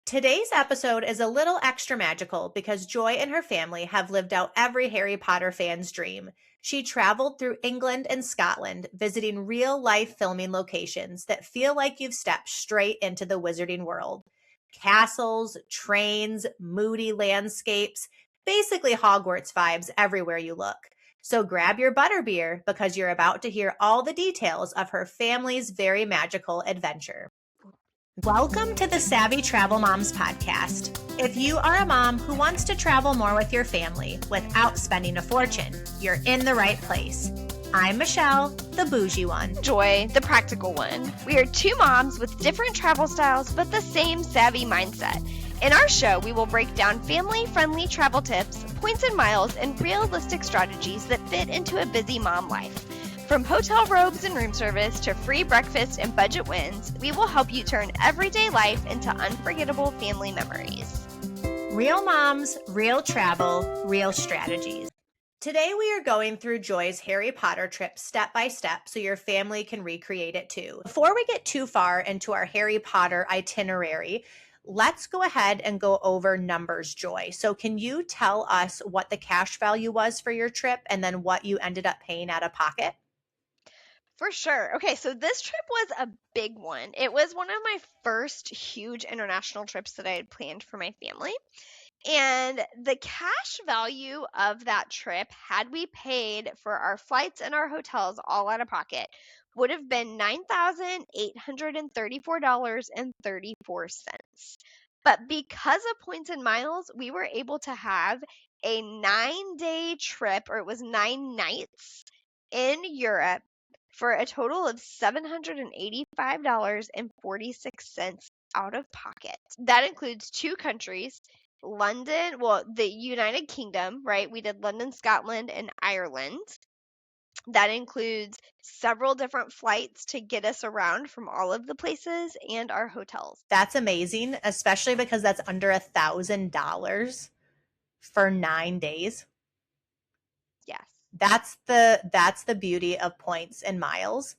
Today's episode is a little extra magical because Joy and her family have lived out every Harry Potter fan's dream. She traveled through England and Scotland, visiting real life filming locations that feel like you've stepped straight into the wizarding world. Castles, trains, moody landscapes, basically Hogwarts vibes everywhere you look. So grab your butterbeer because you're about to hear all the details of her family's very magical adventure. Welcome to the Savvy Travel Moms podcast. If you are a mom who wants to travel more with your family without spending a fortune, you're in the right place. I'm Michelle, the bougie one. Joy, the practical one. We are two moms with different travel styles, but the same savvy mindset. In our show, we will break down family-friendly travel tips, points and miles, and realistic strategies that fit into a busy mom life. From hotel robes and room service to free breakfast and budget wins, we will help you turn everyday life into unforgettable family memories. Real moms, real travel, real strategies. Today we are going through Joy's Harry Potter trip step by step so your family can recreate it too. Before we get too far into our Harry Potter itinerary, let's go ahead and go over numbers, Joy. So can you tell us what the cash value was for your trip and then what you ended up paying out of pocket? For sure. Okay, so this trip was a big one. It was one of my first huge international trips that I had planned for my family. And the cash value of that trip, had we paid for our flights and our hotels all out of pocket, would have been $9,834.34. But because of points and miles, we were able to have a 9-day trip, or it was 9 nights in Europe for a total of $785.46 out of pocket. That includes 2 countries, London, the United Kingdom, right? We did London, Scotland, and Ireland. That includes several different flights to get us around from all of the places and our hotels. That's amazing, especially because that's under $1,000 for 9 days. Yes. That's the beauty of points and miles.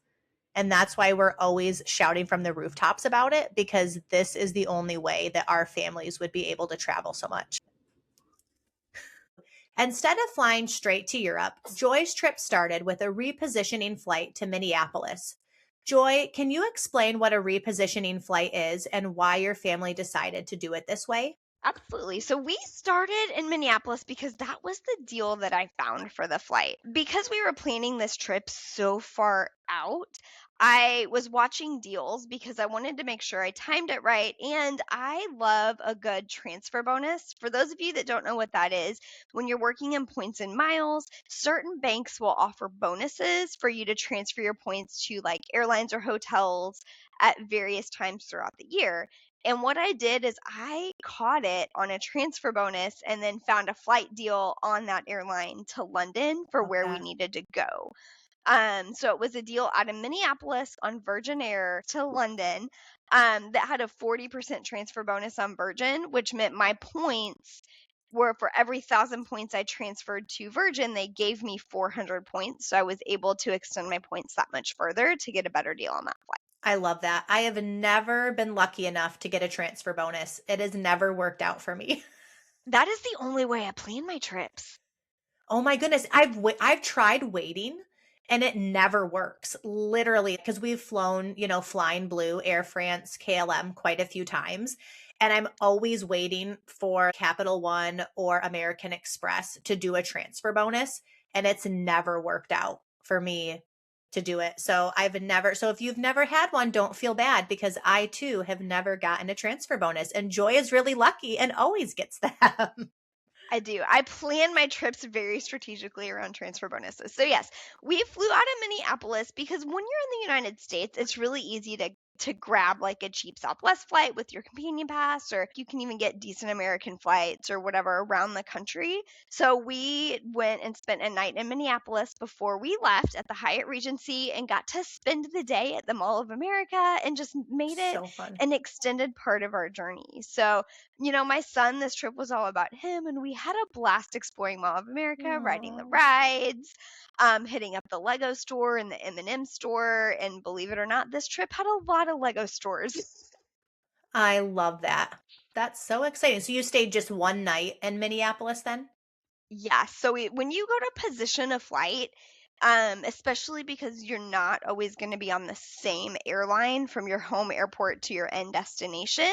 And that's why we're always shouting from the rooftops about it, because this is the only way that our families would be able to travel so much. Instead of flying straight to Europe, Joy's trip started with a repositioning flight to Minneapolis. Joy, can you explain what a repositioning flight is and why your family decided to do it this way? Absolutely. So we started in Minneapolis because that was the deal that I found for the flight. Because we were planning this trip so far out, I was watching deals because I wanted to make sure I timed it right. And I love a good transfer bonus. For those of you that don't know what that is, when you're working in points and miles, certain banks will offer bonuses for you to transfer your points to like airlines or hotels at various times throughout the year. And what I did is I caught it on a transfer bonus and then found a flight deal on that airline to London for Love where we that. needed to go. So it was a deal out of Minneapolis on Virgin Air to London that had a 40% transfer bonus on Virgin, which meant my points were for every 1,000 points I transferred to Virgin, they gave me 400 points. So I was able to extend my points that much further to get a better deal on that flight. I love that. I have never been lucky enough to get a transfer bonus. It has never worked out for me. That is the only way I plan my trips. Oh my goodness. I've tried waiting and it never works. Literally, because we've flown, Flying Blue, Air France, KLM quite a few times. And I'm always waiting for Capital One or American Express to do a transfer bonus. And it's never worked out for me to do it. So if you've never had one, don't feel bad, because I too have never gotten a transfer bonus. And Joy is really lucky and always gets them. I do. I plan my trips very strategically around transfer bonuses. So yes, we flew out of Minneapolis because when you're in the United States, it's really easy to grab like a cheap Southwest flight with your companion pass, or you can even get decent American flights or whatever around the country. So we went and spent a night in Minneapolis before we left at the Hyatt Regency and got to spend the day at the Mall of America and just made it So fun. an extended part of our journey. So my son, this trip was all about him, and we had a blast exploring Mall of America, riding the Aw. rides, hitting up the Lego store and the M&M store. And believe it or not, this trip had a lot of Lego stores. I love that. That's so exciting. So you stayed just one night in Minneapolis then? Yes. So when you go to position a flight, especially because you're not always going to be on the same airline from your home airport to your end destination,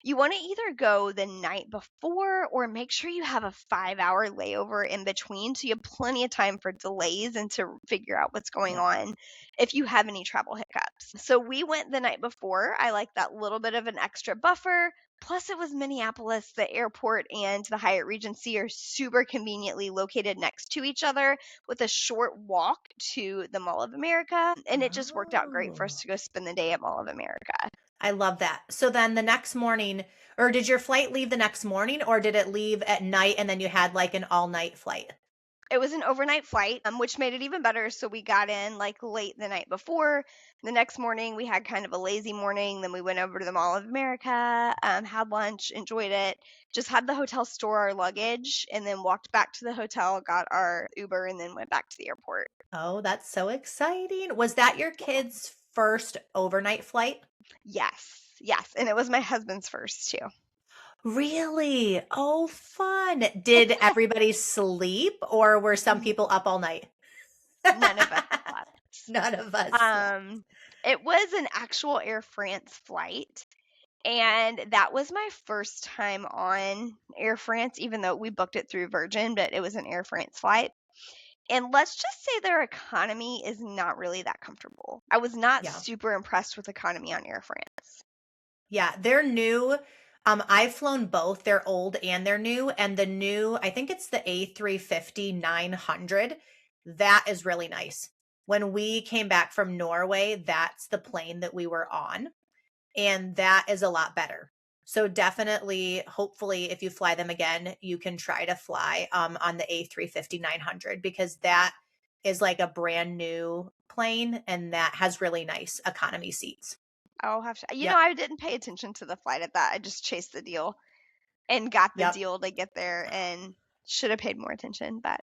you want to either go the night before or make sure you have a 5 hour layover in between so you have plenty of time for delays and to figure out what's going Yep. on if you have any travel hiccups. So we went the night before. I like that little bit of an extra buffer. Plus, it was Minneapolis. The airport and the Hyatt Regency are super conveniently located next to each other with a short walk to the Mall of America. And it just worked out great for us Oh, to go spend the day at Mall of America. I love that. So then the next morning, or did your flight leave the next morning, or did it leave at night and then you had like an all night flight? It was an overnight flight, which made it even better. So we got in like late the night before. The next morning, we had kind of a lazy morning. Then we went over to the Mall of America, had lunch, enjoyed it, just had the hotel store our luggage, and then walked back to the hotel, got our Uber, and then went back to the airport. Oh, that's so exciting. Was that your Yeah. kid's first overnight flight? Yes, yes. And it was my husband's first too. Really? Oh, fun. Did everybody sleep or were some people up all night? None of us slept. None of us slept. It was an actual Air France flight. And that was my first time on Air France, even though we booked it through Virgin, but it was an Air France flight. And let's just say their economy is not really that comfortable. I was not Yeah. super impressed with economy on Air France. Yeah, they're new. I've flown both. They're old and they're new. And the new, I think it's the A350-900. That is really nice. When we came back from Norway, that's the plane that we were on. And that is a lot better. So definitely, hopefully, if you fly them again, you can try to fly on the A350-900 because that is like a brand new plane and that has really nice economy seats. I'll have to, Yep. I didn't pay attention to the flight at that. I just chased the deal and got the Yep. deal to get there and should have paid more attention, but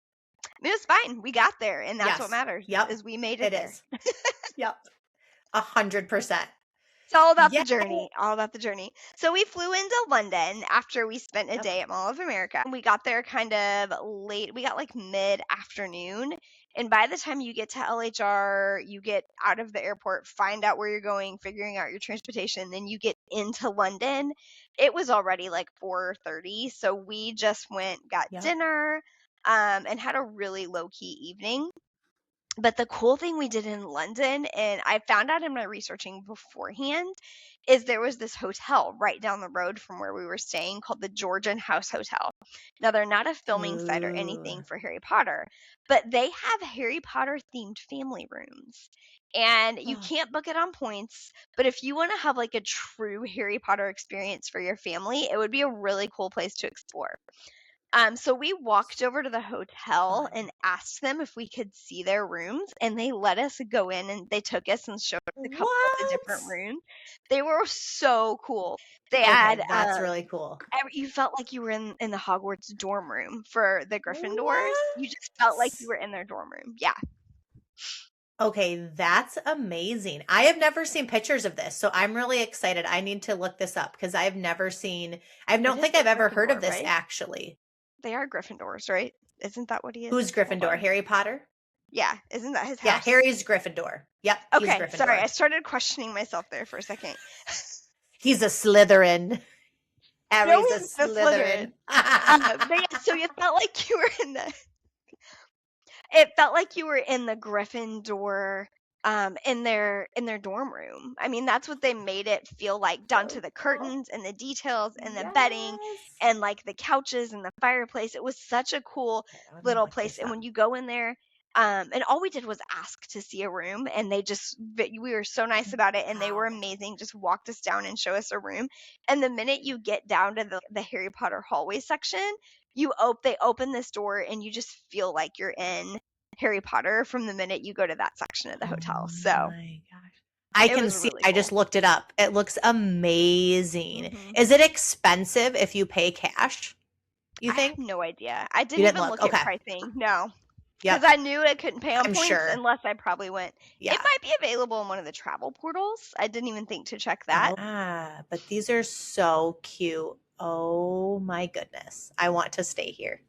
it was fine. We got there, and that's what Yes. matters Yep. is we made it It there. is. Yep. 100%. It's all about Yeah. the journey, all about the journey. So we flew into London after we spent a Yep. day at Mall of America. We got there kind of late. We got like mid-afternoon. And by the time you get to LHR, you get out of the airport, find out where you're going, figuring out your transportation, then you get into London. It was already like 4:30, so we just went, got Yep. dinner, and had a really low-key evening. But the cool thing we did in London, and I found out in my researching beforehand, is there was this hotel right down the road from where we were staying called the Georgian House Hotel. Now, they're not a filming site or Ooh. anything for Harry Potter, but they have Harry Potter themed family rooms. And you Oh, can't book it on points, but if you want to have like a true Harry Potter experience for your family, it would be a really cool place to explore. So we walked over to the hotel fun. and asked them if we could see their rooms, and they let us go in and they took us and showed us a couple of the different What? rooms. They were so cool. They had Okay, that's really cool. you felt like you were in the Hogwarts dorm room for the Gryffindors. You just felt like you What? were in their dorm room. Yeah. Okay, that's amazing. I have never seen pictures of this, so I'm really excited. I need to look this up because I've never seen, I It don't is think the I've ever heard of Gryffindor, this right? actually. They are Gryffindors, right? Isn't that what he is? Who's Hold Gryffindor? on. Harry Potter? Yeah, isn't that his Yeah, house? Harry's Gryffindor. Yep, he's Okay, sorry. Gryffindor. I started questioning myself there for a second. He's a Slytherin. No, Harry's a he's the Slytherin. Slytherin. But yeah, so you felt like you were in the it felt like you were in the Gryffindor in their dorm room. I mean, that's what they made it feel like, down to So the cool. curtains and the details and the bedding Yes. and like the couches and the fireplace. It was such a cool Okay, let me little look place. this And up. when you go in there, and all we did was ask to see a room, and we were so nice about it, and they were Wow. amazing. Just walked us down and show us a room. And the minute you get down to the Harry Potter hallway section, they open this door, and you just feel like you're in Harry Potter from the minute you go to that section of the Oh hotel. So my gosh. I it can was see, really I cool. just looked it up. It looks amazing. hmm Is it expensive if you pay cash, you I have think? no idea. I You didn't didn't even look. look at Okay. pricing. No, because Yep. I knew I couldn't pay on I'm points sure. unless I probably went. It Yeah. might be available in one of the travel portals. I didn't even think to check that. Oh, but these are so cute. Oh my goodness. I want to stay here.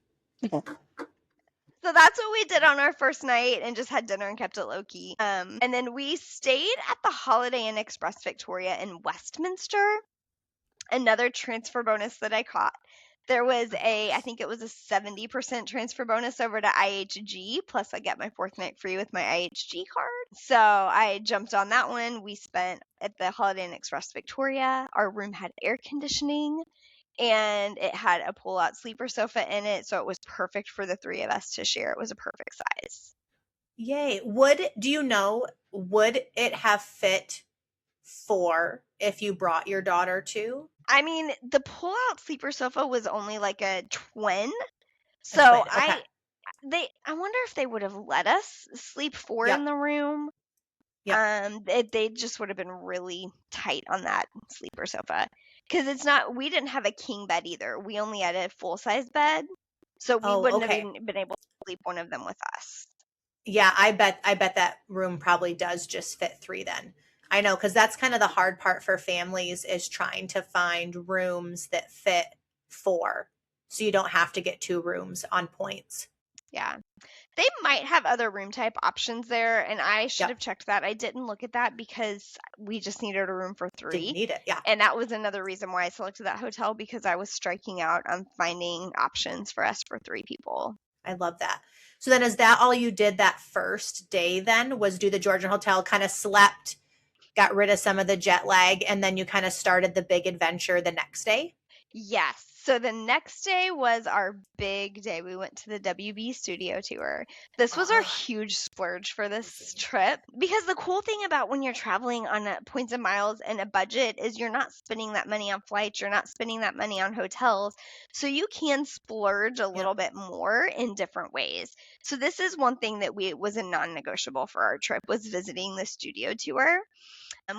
So that's what we did on our first night and just had dinner and kept it low key. And then we stayed at the Holiday Inn Express Victoria in Westminster. Another transfer bonus that I caught. There was I think it was a 70% transfer bonus over to IHG, plus I get my fourth night free with my IHG card. So I jumped on that one. We spent at the Holiday Inn Express Victoria. Our room had air conditioning and it had a pull-out sleeper sofa in it, so it was perfect for the three of us to share. It was a perfect size. Yay. Do you know, would it have fit four if you brought your daughter too? I mean, the pull-out sleeper sofa was only like a twin, A so twin. Okay. I wonder if they would have let us sleep four in Yep. the room. Yep. They just would have been really tight on that sleeper sofa because it's not. We didn't have a king bed either. We only had a full-size bed, so we Oh, wouldn't have okay. even been able to sleep one of them with us. Yeah, I bet that room probably does just fit three then. I know, because that's kind of the hard part for families is trying to find rooms that fit four. So you don't have to get two rooms on points. Yeah. They might have other room type options there, and I should have Yep. checked that. I didn't look at that because we just needed a room for Didn't three. need it. Yeah. And that was another reason why I selected that hotel because I was striking out on finding options for us for three people. I love that. So then is that all you did that first day then was do the Georgian Hotel, kind of slept, got rid of some of the jet lag, and then you kind of started the big adventure the next day? Yes. So the next day was our big day. We went to the WB studio tour. This was our Oh, huge splurge for this amazing. trip because the cool thing about when you're traveling on points and miles and a budget is you're not spending that money on flights, you're not spending that money on hotels. So you can splurge a Yep. little bit more in different ways. So this is one thing that we was a non-negotiable for our trip was visiting the studio tour.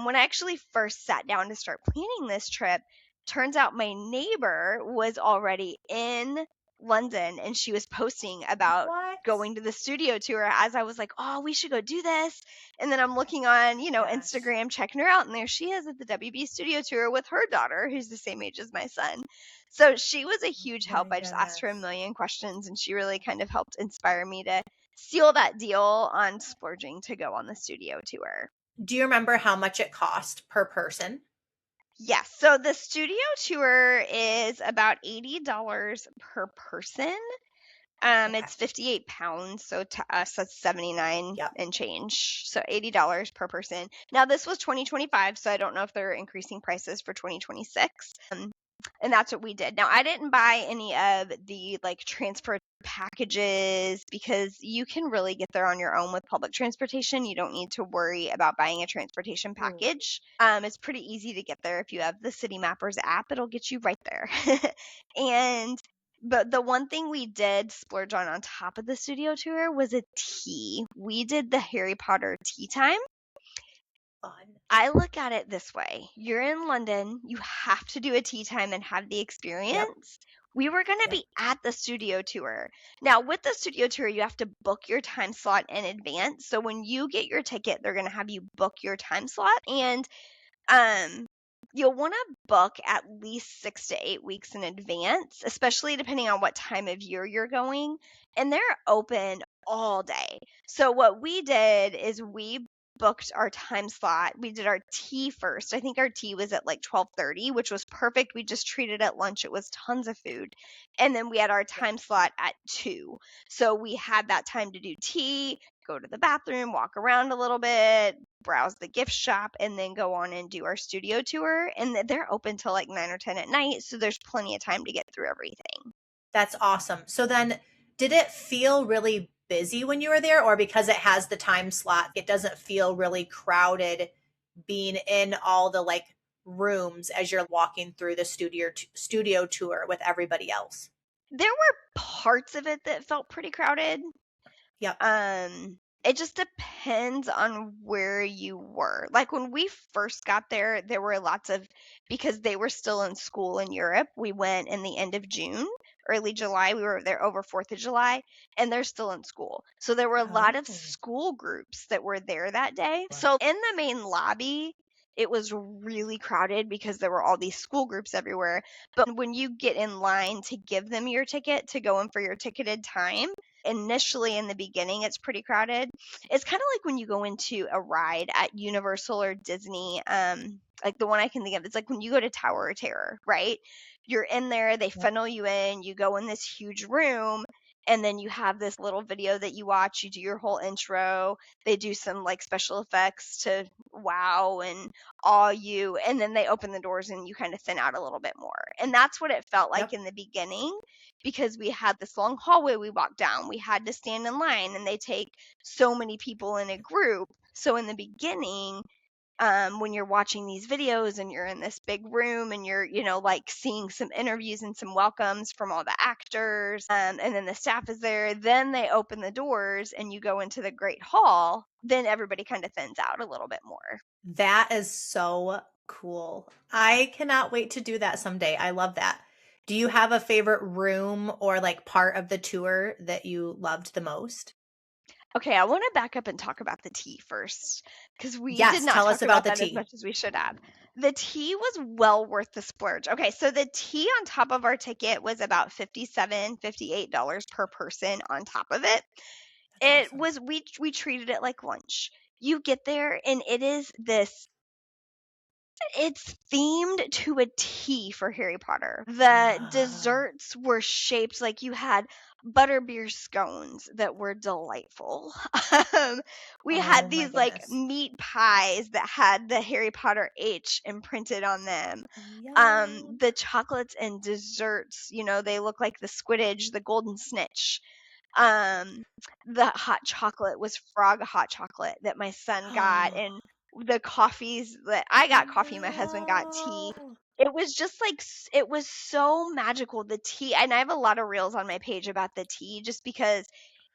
When I actually first sat down to start planning this trip, turns out my neighbor was already in London and she was posting about What? going to the studio tour as I was like, oh, we should go do this. And then I'm looking on, Gosh. Instagram, checking her out, and there she is at the WB studio tour with her daughter, who's the same age as my son. So she was a huge Oh help. my I just asked her a goodness. million questions and she really kind of helped inspire me to seal that deal on splurging to go on the studio tour. Do you remember how much it cost per person? Yes. So the studio tour is about $80 per person. Okay. It's 58 pounds, so to us that's 79 Yep. and change. So $80 per person. Now this was 2025, so I don't know if they're increasing prices for 2026. And that's what we did. Now I didn't buy any of the like transfer packages because you can really get there on your own with public transportation. You don't need to worry about buying a transportation Ooh. package. It's pretty easy to get there if you have the City Mappers app. It'll get you right there. and but the one thing we did splurge on top of the studio tour was a tea. We did the Harry Potter tea time. Fun. I look at it this way. You're in London, you have to do a tea time and have the Yep. experience. We were going to Yep. be at the studio tour. Now, with the studio tour, you have to book your time slot in advance. So when you get your ticket, they're going to have you book your time slot and um you'll want to book at least 6 to 8 weeks in advance, especially depending on what time of year you're going, and they're open all day. So what we did is we booked our time slot. We did our tea first. I think our tea was at like 12:30, which was perfect. We just treated at lunch. It was tons of food. And then we had our Yep. time slot at 2. So we had that time to do tea, go to the bathroom, walk around a little bit, browse the gift shop, and then go on and do our studio tour. And they're open till like 9 or 10 at night. So there's plenty of time to get through everything. That's awesome. So then, did it feel really busy when you were there, or because it has the time slot, it doesn't feel really crowded being in all the like rooms as you're walking through the studio tour with everybody else? There were parts of it that felt pretty crowded. Yep. It just depends on where you were. Like when we first got there, there were lots of because they were still in school in Europe. We went in the end of June, early July. We were there over 4th of July, and they're still in school. So there were a lot of Oh, school groups that were there that day. So in the main lobby, it was really crowded because there were all these school groups everywhere. But when you get in line to give them your ticket to go in for your ticketed time, initially in the beginning, it's pretty crowded. It's kind of like when you go into a ride at Universal or Disney, like the one I can think of, it's like when you go to Tower of Terror, right? You're in there, they Yep. funnel you in, you go in this huge room, and then you have this little video that you watch, you do your whole intro, they do some like special effects to wow and awe you, and then they open the doors and you kind of thin out a little bit more. And that's what it felt like Yep. in the beginning, because we had this long hallway we walked down, we had to stand in line, and they take so many people in a group. So in the beginning, when you're watching these videos and you're in this big room and you're, like seeing some interviews and some welcomes from all the actors, and then the staff is there, then they open the doors and you go into the Great Hall, then everybody kind of thins out a little bit more. That is so cool. I cannot wait to do that someday. I love that. Do you have a favorite room or like part of the tour that you loved the most? Okay, I want to back up and talk about the tea first, because we did Yes, not tell us talk about about the that as tea. much as we should have. The tea was well worth the splurge. Okay, so the tea on top of our ticket was about $58 per person on top of it. That's It awesome. was we treated it like lunch. You get there and it is this it's themed to a T for Harry Potter. The Ah, desserts were shaped like you had butterbeer scones that were delightful. Um, we oh had my these like goodness. meat pies that had the Harry Potter H imprinted on them. Yum. The chocolates and desserts, they look like the Squidditch, the golden snitch. Um, the hot chocolate was frog hot chocolate that my son got, and the coffees that I got coffee, my husband got tea. No. It was just like it was so magical, the tea, and I have a lot of reels on my page about the tea just because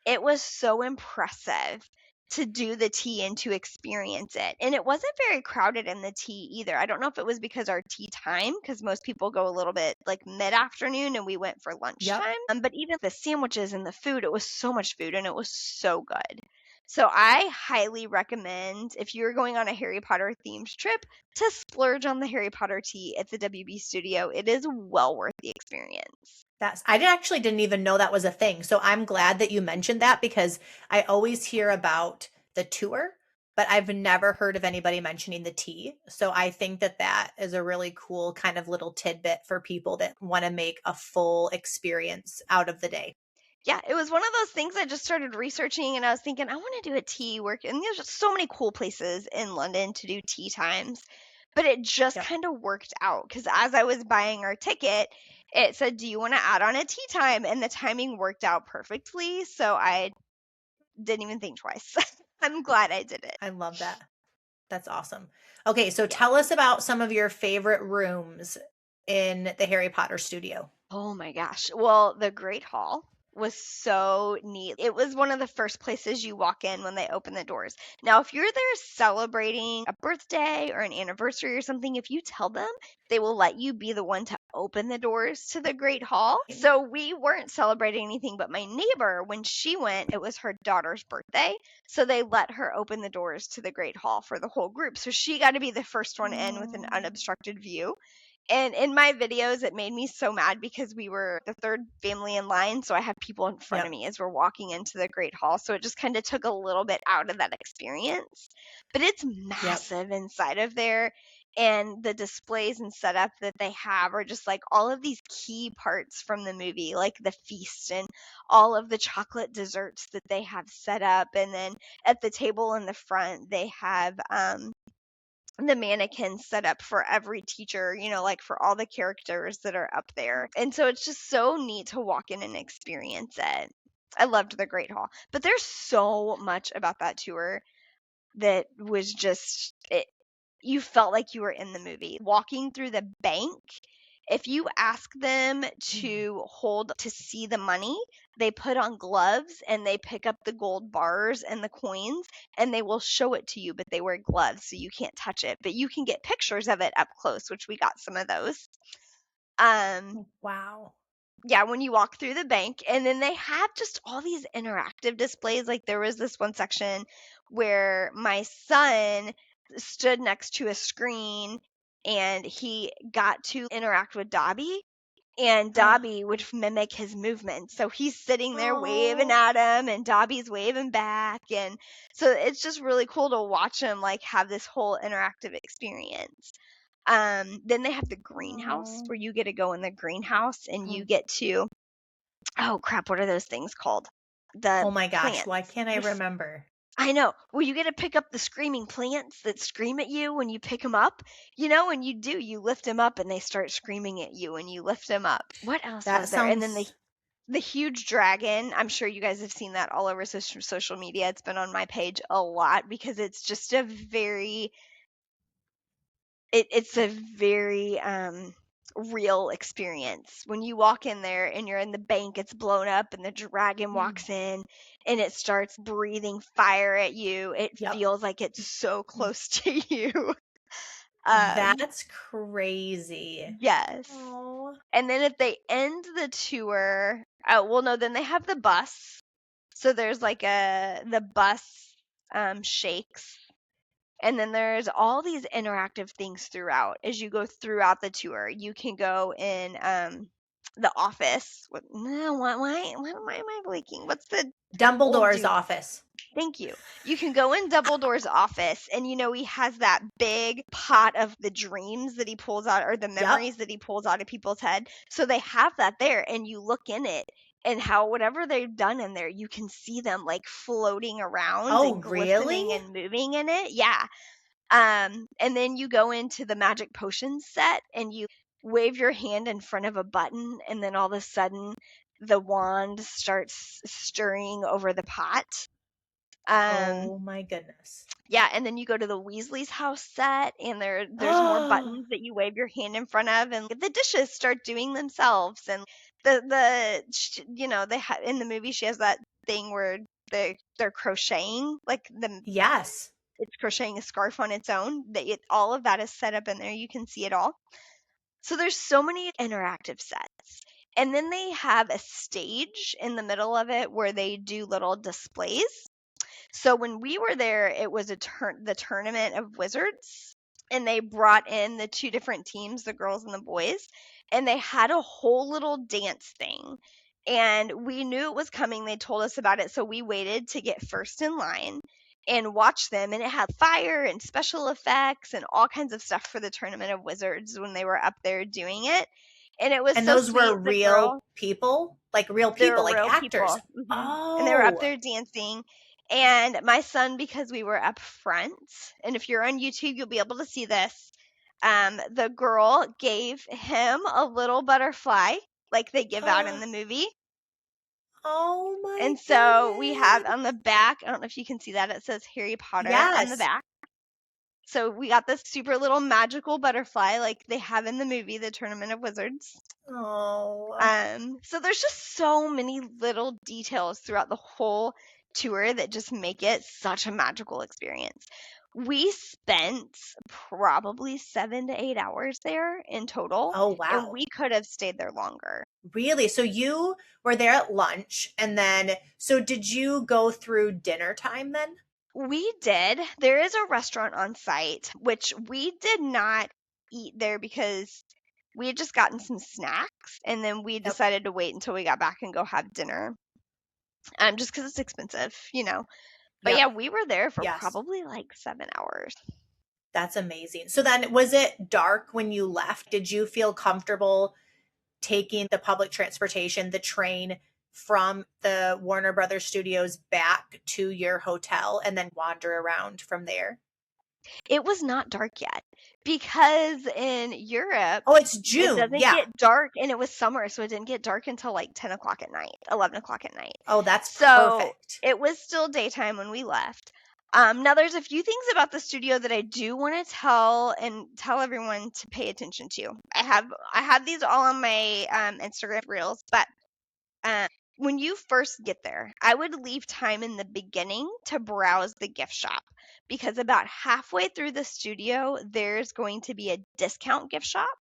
it was so impressive to do the tea and to experience it. And it wasn't very crowded in the tea either. I don't know if it was because our tea time, because most people go a little bit like mid-afternoon and we went for Yep. lunchtime. But even the sandwiches and the food, it was so much food and it was so good. So I highly recommend, if you're going on a Harry Potter themed trip, to splurge on the Harry Potter tea at the WB studio. It is well worth the experience. Actually didn't even know that was a thing. So I'm glad that you mentioned that because I always hear about the tour, but I've never heard of anybody mentioning the tea. So I think that that is a really cool kind of little tidbit for people that want to make a full experience out of the day. Yeah, it was one of those things I just started researching and I was thinking, I want to do a tea work. And there's just so many cool places in London to do tea times. But it just Yep. kind of worked out because as I was buying our ticket, it said, "Do you want to add on a tea time?" And the timing worked out perfectly. So I didn't even think twice. I'm glad I did it. I love that. That's awesome. Okay, so Yeah. tell us about some of your favorite rooms in the Harry Potter studio. Oh my gosh. Well, the Great Hall was so neat. It was one of the first places you walk in when they open the doors. Now, if you're there celebrating a birthday or an anniversary or something, if you tell them, they will let you be the one to open the doors to the Great Hall. So we weren't celebrating anything, but my neighbor, when she went, it was her daughter's birthday. So they let her open the doors to the Great Hall for the whole group. So she got to be the first one in with an Oh, unobstructed view. And in my videos, it made me so mad because we were the third family in line. So I had people in front of yep, me as we're walking into the Great Hall. So it just kind of took a little bit out of that experience. But it's yep. massive inside of there. And the displays and setup that they have are just like all of these key parts from the movie, like the feast and all of the chocolate desserts that they have set up. And then at the table in the front, they have the mannequins set up for every teacher, like for all the characters that are up there. And so it's just so neat to walk in and experience it. I loved the Great Hall. But there's so much about that tour that was just it, you felt like you were in the movie. Walking through the bank, if you ask them Mm. to see the money, they put on gloves and they pick up the gold bars and the coins and they will show it to you, but they wear gloves so you can't touch it. But you can get pictures of it up close, which we got some of those. Um Wow. yeah, when you walk through the bank, and then they have just all these interactive displays. Like there was this one section where my son stood next to a screen and he got to interact with Dobby, and Dobby would mimic his movements. So he's sitting there waving Oh. at him and Dobby's waving back. And so it's just really cool to watch him like have this whole interactive experience. Then they have the greenhouse Oh. where you get to go in the greenhouse and you Oh. get to, oh crap, what are those things called? The Oh my gosh, plants. why can't I remember? I know. Well, you get to pick up the screaming plants that scream at you when you pick them up, you know, and you lift them up and they start screaming at you and you lift them up. What else That was there? And then sounds the huge dragon. I'm sure you guys have seen that all over social media. It's been on my page a lot because it's just a very it's a very real experience. When you walk in there and you're in the bank, it's blown up and the dragon walks in and it starts breathing fire at you. It Yep. feels like it's so close to you. Um, That's crazy. yes. Oh. And then if they end the tour, oh well, no, then they have the bus. So there's like the bus shakes, and then there's all these interactive things throughout as you go throughout the tour. You can go in the office. No, why am I blinking? What's the old Dumbledore's dude? office. Thank you. You can go in Dumbledore's office, and you know he has that big pot of the dreams that he pulls out, or the Yep. memories that he pulls out of people's head. So they have that there, and you look in it, and how whatever they've done in there, you can see them like floating around Oh, and really? glistening and moving in it. Yeah. And then you go into the magic potions set, and you wave your hand in front of a button, and then all of a sudden the wand starts stirring over the pot. Um, Oh my goodness. yeah, and then you go to the Weasley's house set, and there's more buttons that you wave your hand in front of, and the dishes start doing themselves. And you know, in the movie she has that thing where they're crocheting, like Yes. it's crocheting a scarf on its own. All of that is set up in there. You can see it all. So there's so many interactive sets. And then they have a stage in the middle of it where they do little displays. So when we were there, it was the tournament of wizards, and they brought in the two different teams, the girls and the boys, and they had a whole little dance thing. And we knew it was coming. They told us about it, so we waited to get first in line and watch them. And it had fire and special effects and all kinds of stuff for the tournament of wizards when they were up there doing it. And it was And so those were sweet. The real girl, people? Like real they people, were like real actors. people. And they were up Oh. there dancing. And my son, because we were up front, and if you're on YouTube, you'll be able to see this. The girl gave him a little butterfly, like they give out in the movie. Oh my And so we have goodness. on the back, I don't know if you can see that, it says Harry Potter on the Yes. back. So we got this super little magical butterfly, like they have in the movie, The Tournament of Wizards. Oh. So there's just so many little details throughout the whole tour that just make it such a magical experience. We spent probably 7 to 8 hours there in total, Oh, and wow. we could have stayed there longer. Really? So you were there at lunch and then so did you go through dinner time then? We did. There is a restaurant on site, which we did not eat there because we had just gotten some snacks, and then we Yep. decided to wait until we got back and go have dinner. Just because it's expensive, you know. But Yep. yeah, we were there for Yes. probably like 7 hours. That's amazing. So then was it dark when you left? Did you feel comfortable taking the public transportation, the train from the Warner Brothers studios back to your hotel and then wander around from there? It was not dark yet because in Europe, Oh, it's it June. doesn't Yeah. get dark, and it was summer, so it didn't get dark until like 10 o'clock at night, 11 o'clock at night. Oh, that's So perfect. it was still daytime when we left. Now there's a few things about the studio that I do want to tell everyone to pay attention to. I have these all on my Instagram reels, but um, when you first get there, I would leave time in the beginning to browse the gift shop, because about halfway through the studio, there's going to be a discount gift shop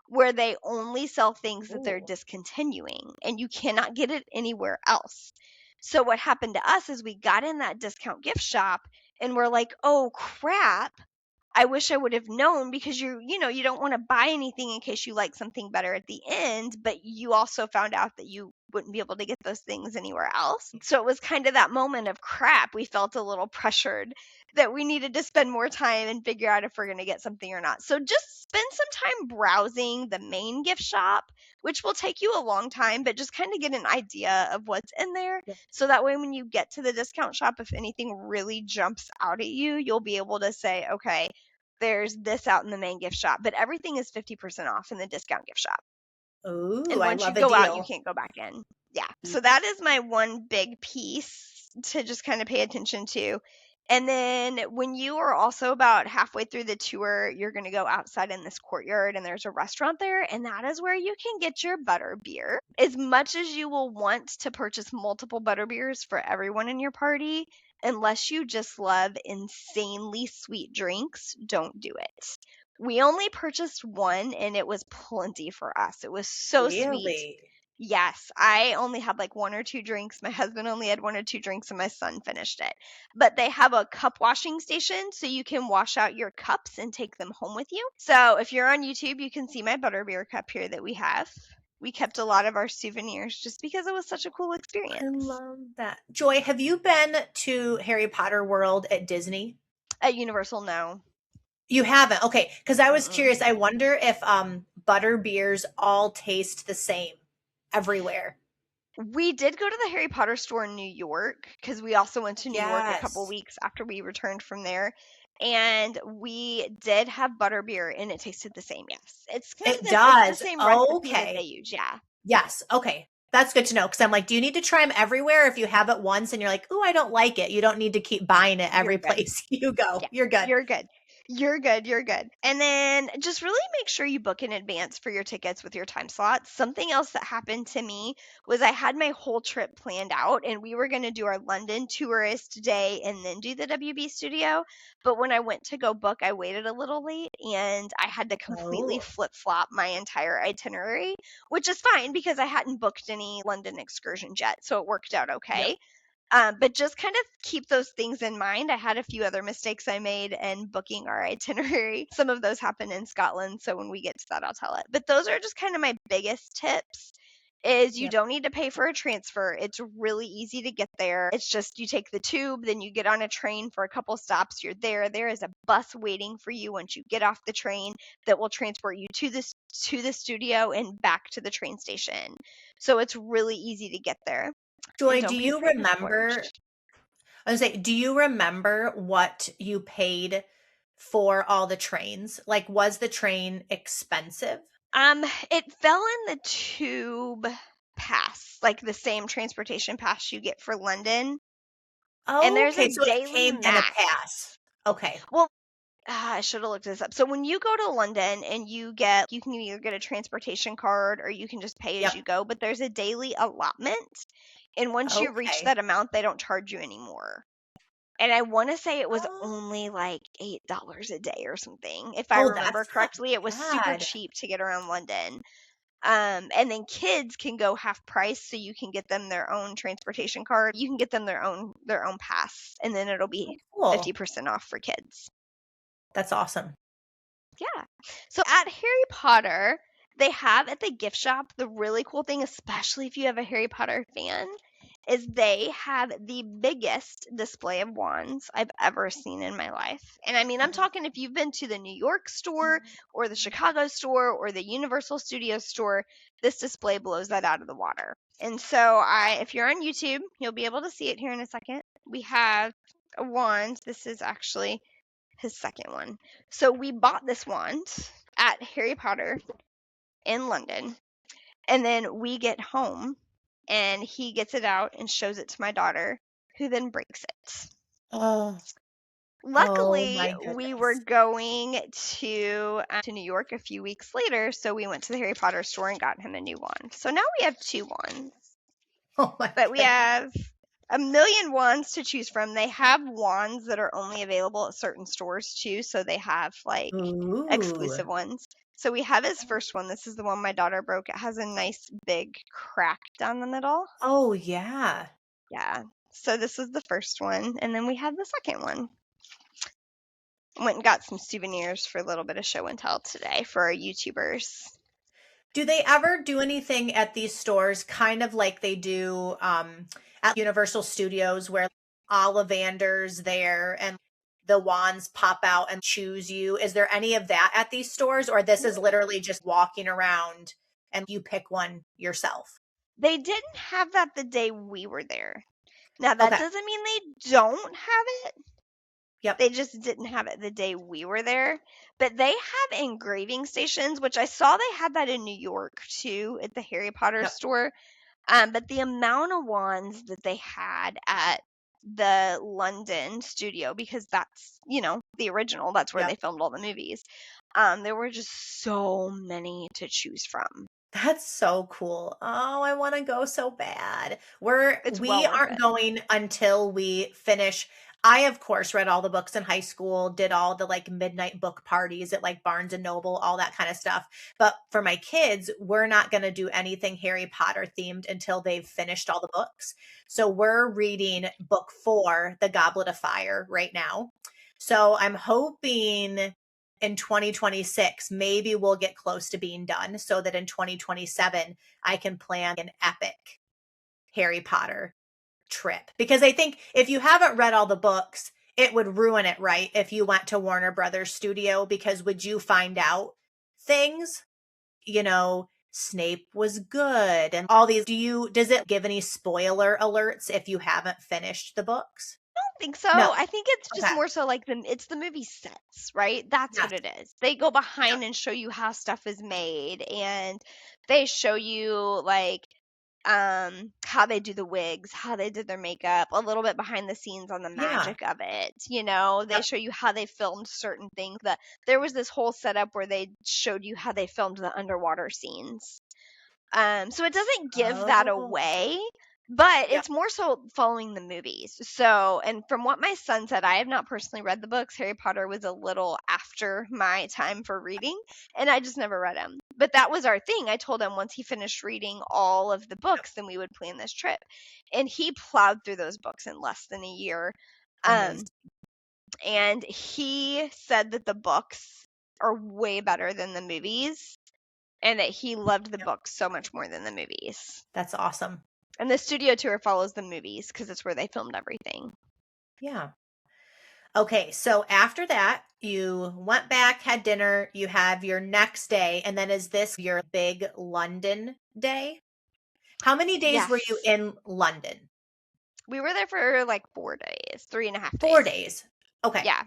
where they only sell things that they're Ooh. discontinuing, and you cannot get it anywhere else. So what happened to us is we got in that discount gift shop and we're like, "Oh crap, I wish I would have known, because you don't want to buy anything in case you like something better at the end, but you also found out that you wouldn't be able to get those things anywhere else. So it was kind of that moment of crap. We felt a little pressured that we needed to spend more time and figure out if we're going to get something or not. So just spend some time browsing the main gift shop, which will take you a long time, but just kind of get an idea of what's in there. Yeah. So that way, when you get to the discount shop, if anything really jumps out at you, you'll be able to say, okay, there's this out in the main gift shop, but everything is 50% off in the discount gift shop. Ooh, And I once you love a go out, you deal. can't go back in. Yeah. Yeah. So that is my one big piece to just kind of pay attention to. And then when you are also about halfway through the tour, you're going to go outside in this courtyard, and there's a restaurant there, and that is where you can get your butter beer. As much as you will want to purchase multiple butter beers for everyone in your party, unless you just love insanely sweet drinks, don't do it. We only purchased one, and it was plenty for us. It was so sweet. Really? Yes, I only had like one or two drinks. My husband only had one or two drinks, and my son finished it. But they have a cup washing station, so you can wash out your cups and take them home with you. So if you're on YouTube, you can see my butterbeer cup here that we have. We kept a lot of our souvenirs just because it was such a cool I experience. love that. Joy, have you been to Harry Potter World at Disney? At Universal, no. You haven't? Okay, because I was Mm-mm. curious. I wonder if butter beers all taste the same everywhere. We did go to the Harry Potter store in New York, because we also went to New York a couple Yes, weeks after we returned from there. And we did have butterbeer, and it tasted the same. Yes. it It's the does. same recipe that they Okay. use. Yeah. Yes. Okay. That's good to know because I'm like, do you need to try them everywhere? If you have it once and you're like, oh, I don't like it, you don't need to keep buying it You're every good. place you go. Yeah, You're good. you're good. You're good. You're good. And then just really make sure you book in advance for your tickets with your time slots. Something else that happened to me was I had my whole trip planned out, and we were going to do our London tourist day and then do the WB studio. But when I went to go book, I waited a little late, and I had to completely Oh, flip flop my entire itinerary, which is fine because I hadn't booked any London excursions yet. So it worked out yep. okay. But just kind of keep those things in mind. I had a few other mistakes I made in booking our itinerary. Some of those happen in Scotland, so when we get to that, I'll tell it. But those are just kind of my biggest tips. Is you Yep. don't need to pay for a transfer. It's really easy to get there. It's just you take the tube, then you get on a train for a couple stops. You're there. There is a bus waiting for you once you get off the train that will transport you to the studio and back to the train station. So it's really easy to get there. And Joy, don't do be you afraid to remember? splurge. I was say, do you remember what you paid for all the trains? Like, was the train expensive? It fell in the tube pass, like the same transportation pass you get for London. And there's a Okay, so it daily came in a max. pass. Okay. Well, I should have looked this up. So when you go to London and you can either get a transportation card or you can just pay as Yep. you go, but there's a daily allotment. And once you reach Okay. that amount, they don't charge you anymore. And I want to say it was Oh, only like $8 a day or something. If I oh, remember that's not correctly, it was super bad. cheap to get around London. And then kids can go half price, so you can get them their own transportation card. You can get them their own pass, and then it'll be Oh, cool. 50% off for kids. That's awesome. Yeah. So at Harry Potter, they have at the gift shop, the really cool thing, especially if you have a Harry Potter fan, is they have the biggest display of wands I've ever seen in my life. And I mean, I'm talking if you've been to the New York store or the Chicago store or the Universal Studios store, this display blows that out of the water. And so if you're on YouTube, you'll be able to see it here in a second. We have a wand. This is actually his second one. So we bought this wand at Harry Potter in London, and then we get home and he gets it out and shows it to my daughter, who then breaks it. Oh, oh Luckily, my we were goodness. going to New York a few weeks later, so we went to the Harry Potter store and got him a new wand. So now we have two wands, Oh my but we goodness. have a million wands to choose from. They have wands that are only available at certain stores too, so they have like Ooh. exclusive ones. So we have his first one. This is the one my daughter broke. It has a nice big crack down the middle. Oh yeah. Yeah. So this is the first one, and then we have the second one. Went and got some souvenirs for a little bit of show and tell today for our YouTubers. Do they ever do anything at these stores kind of like they do at Universal Studios where Ollivander's there and the wands pop out and choose you? Is there any of that at these stores, or this is literally just walking around and you pick one yourself? They didn't have that the day we were there. Now, that Okay. doesn't mean they don't have it. Yep. They just didn't have it the day we were there. But they have engraving stations, which I saw they had that in New York too at the Harry Potter Yep. store. But the amount of wands that they had at the London studio, because that's, the original, that's where they Yep. filmed all the movies. There were just so many to choose from. That's so cool. Oh, I want to go so bad. It's well We worth aren't it. going until we finish. I, of course, read all the books in high school, did all the like midnight book parties at like Barnes and Noble, all that kind of stuff. But for my kids, we're not going to do anything Harry Potter themed until they've finished all the books. So we're reading book 4, The Goblet of Fire, right now. So I'm hoping in 2026, maybe we'll get close to being done so that in 2027, I can plan an epic Harry Potter trip. Because I think if you haven't read all the books, it would ruin it, right? If you went to Warner Brothers Studio, because would you find out things? Snape was good and all these. Does it give any spoiler alerts if you haven't finished the books? Think so. No. I think it's just Okay. more so like it's the movie sets, right? That's Yes. what it is. They go Yep. behind and show you how stuff is made, and they show you like how they do the wigs, how they did their makeup, a little bit behind the scenes on the Yeah. magic of it. They Yep. show you how they filmed certain things. That there was this whole setup where they showed you how they filmed the underwater scenes. So it doesn't give that Oh. away, but Yep. it's more so following the movies. So, and from what my son said, I have not personally read the books. Harry Potter was a little after my time for reading, and I just never read them. But that was our thing. I told him once he finished reading all of the Yep. books, then we would plan this trip. And he plowed through those books in less than a year. Amazing. Um, and he said that the books are way better than the movies and that he loved the Yep. books so much more than the movies. That's awesome. And the studio tour follows the movies because it's where they filmed everything. Yeah. Okay, so after that, you went back, had dinner, you have your next day, and then is this your big London day? How many days were you Yes. in London? We were there for like 4 days, 4 3.5 days. days. Okay. Yeah.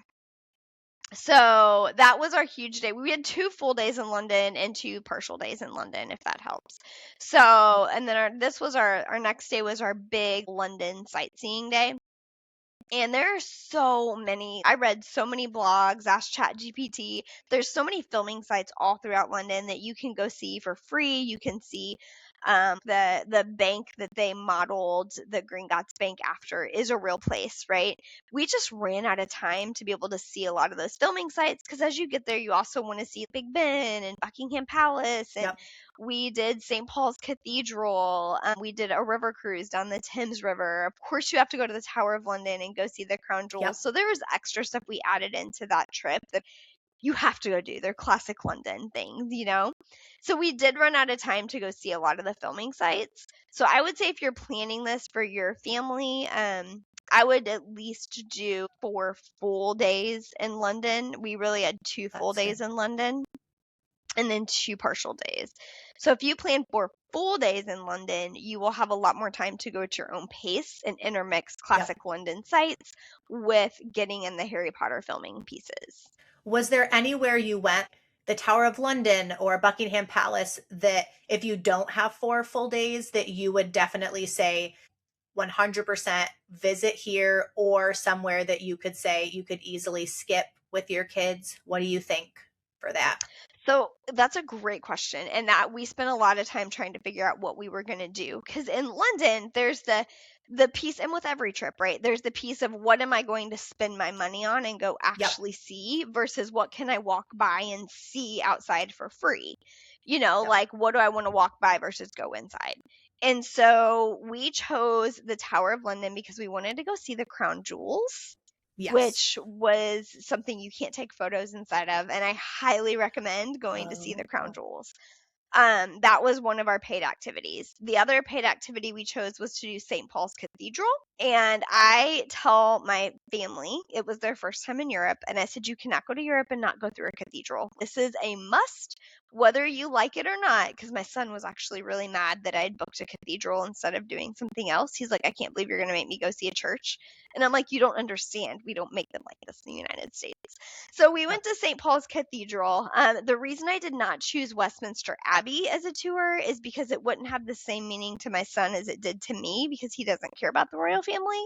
So that was our huge day. We had 2 full days in London and 2 partial days in London, if that helps. So, and then this was our next day was our big London sightseeing day. And there are so many. I read so many blogs, asked ChatGPT. There's so many filming sites all throughout London that you can go see for free. You can see the bank that they modeled the Gringotts Bank after is a real place, right? We just ran out of time to be able to see a lot of those filming sites because as you get there, you also want to see Big Ben and Buckingham Palace, and Yep. we did St. Paul's Cathedral. We did a river cruise down the Thames River. Of course, you have to go to the Tower of London and go see the Crown Yep. Jewels. So there was extra stuff we added into that trip that you have to go do. They're classic London things. So we did run out of time to go see a lot of the filming sites. So I would say if you're planning this for your family, I would at least do 4 full days in London. We really had 2 full That's good. days in London and then 2 partial days. So if you plan 4 full days in London, you will have a lot more time to go at your own pace and intermix Yep. classic London sites with getting in the Harry Potter filming pieces. Was there anywhere you went, the Tower of London or Buckingham Palace, that if you don't have 4 full days, that you would definitely say 100% visit here, or somewhere that you could say you could easily skip with your kids? What do you think for that? So that's a great question. And that we spent a lot of time trying to figure out what we were going to do. Because in London, there's the piece, and with every trip, right? There's the piece of what am I going to spend my money on and go Yep. actually see versus what can I walk by and see outside for free. Yep. Like what do I want to walk by versus go inside? And so we chose the Tower of London because we wanted to go see the crown jewels. Yes. which was something you can't take photos inside of, and I highly recommend going to see the Crown Oh. Jewels. That was one of our paid activities. The other paid activity we chose was to do St. Paul's Cathedral. And I tell my family, it was their first time in Europe, and I said, you cannot go to Europe and not go through a cathedral. This is a must, whether you like it or not, because my son was actually really mad that I'd booked a cathedral instead of doing something else. He's like, I can't believe you're going to make me go see a church. And I'm like, you don't understand. We don't make them like this in the United States. So we Yep. went to St. Paul's Cathedral. The reason I did not choose Westminster Abbey as a tour is because it wouldn't have the same meaning to my son as it did to me, because he doesn't care about the royal family.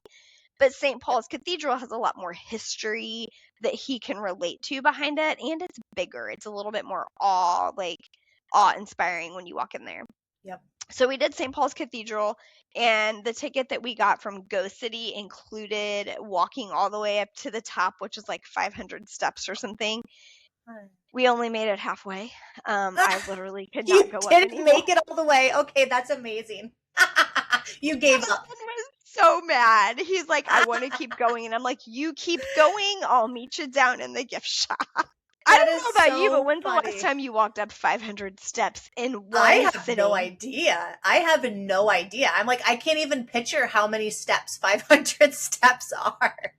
But St. Yep. Paul's Cathedral has a lot more history that he can relate to behind it, and it's bigger. It's a little bit more awe-inspiring when you walk in there. Yep. So we did St. Paul's Cathedral, and the ticket that we got from Go City included walking all the way up to the top, which is like 500 steps or something. We only made it halfway. I literally could You not go up didn't anymore. make it all the way. Okay, that's amazing. You gave My up. son was so mad. He's like, I want to keep going. And I'm like, you keep going. I'll meet you down in the gift shop. I That don't is know about you, but so when's the last funny. time you walked up 500 steps in I one have no sitting? idea. I have no idea. I'm like, I can't even picture how many steps 500 steps are.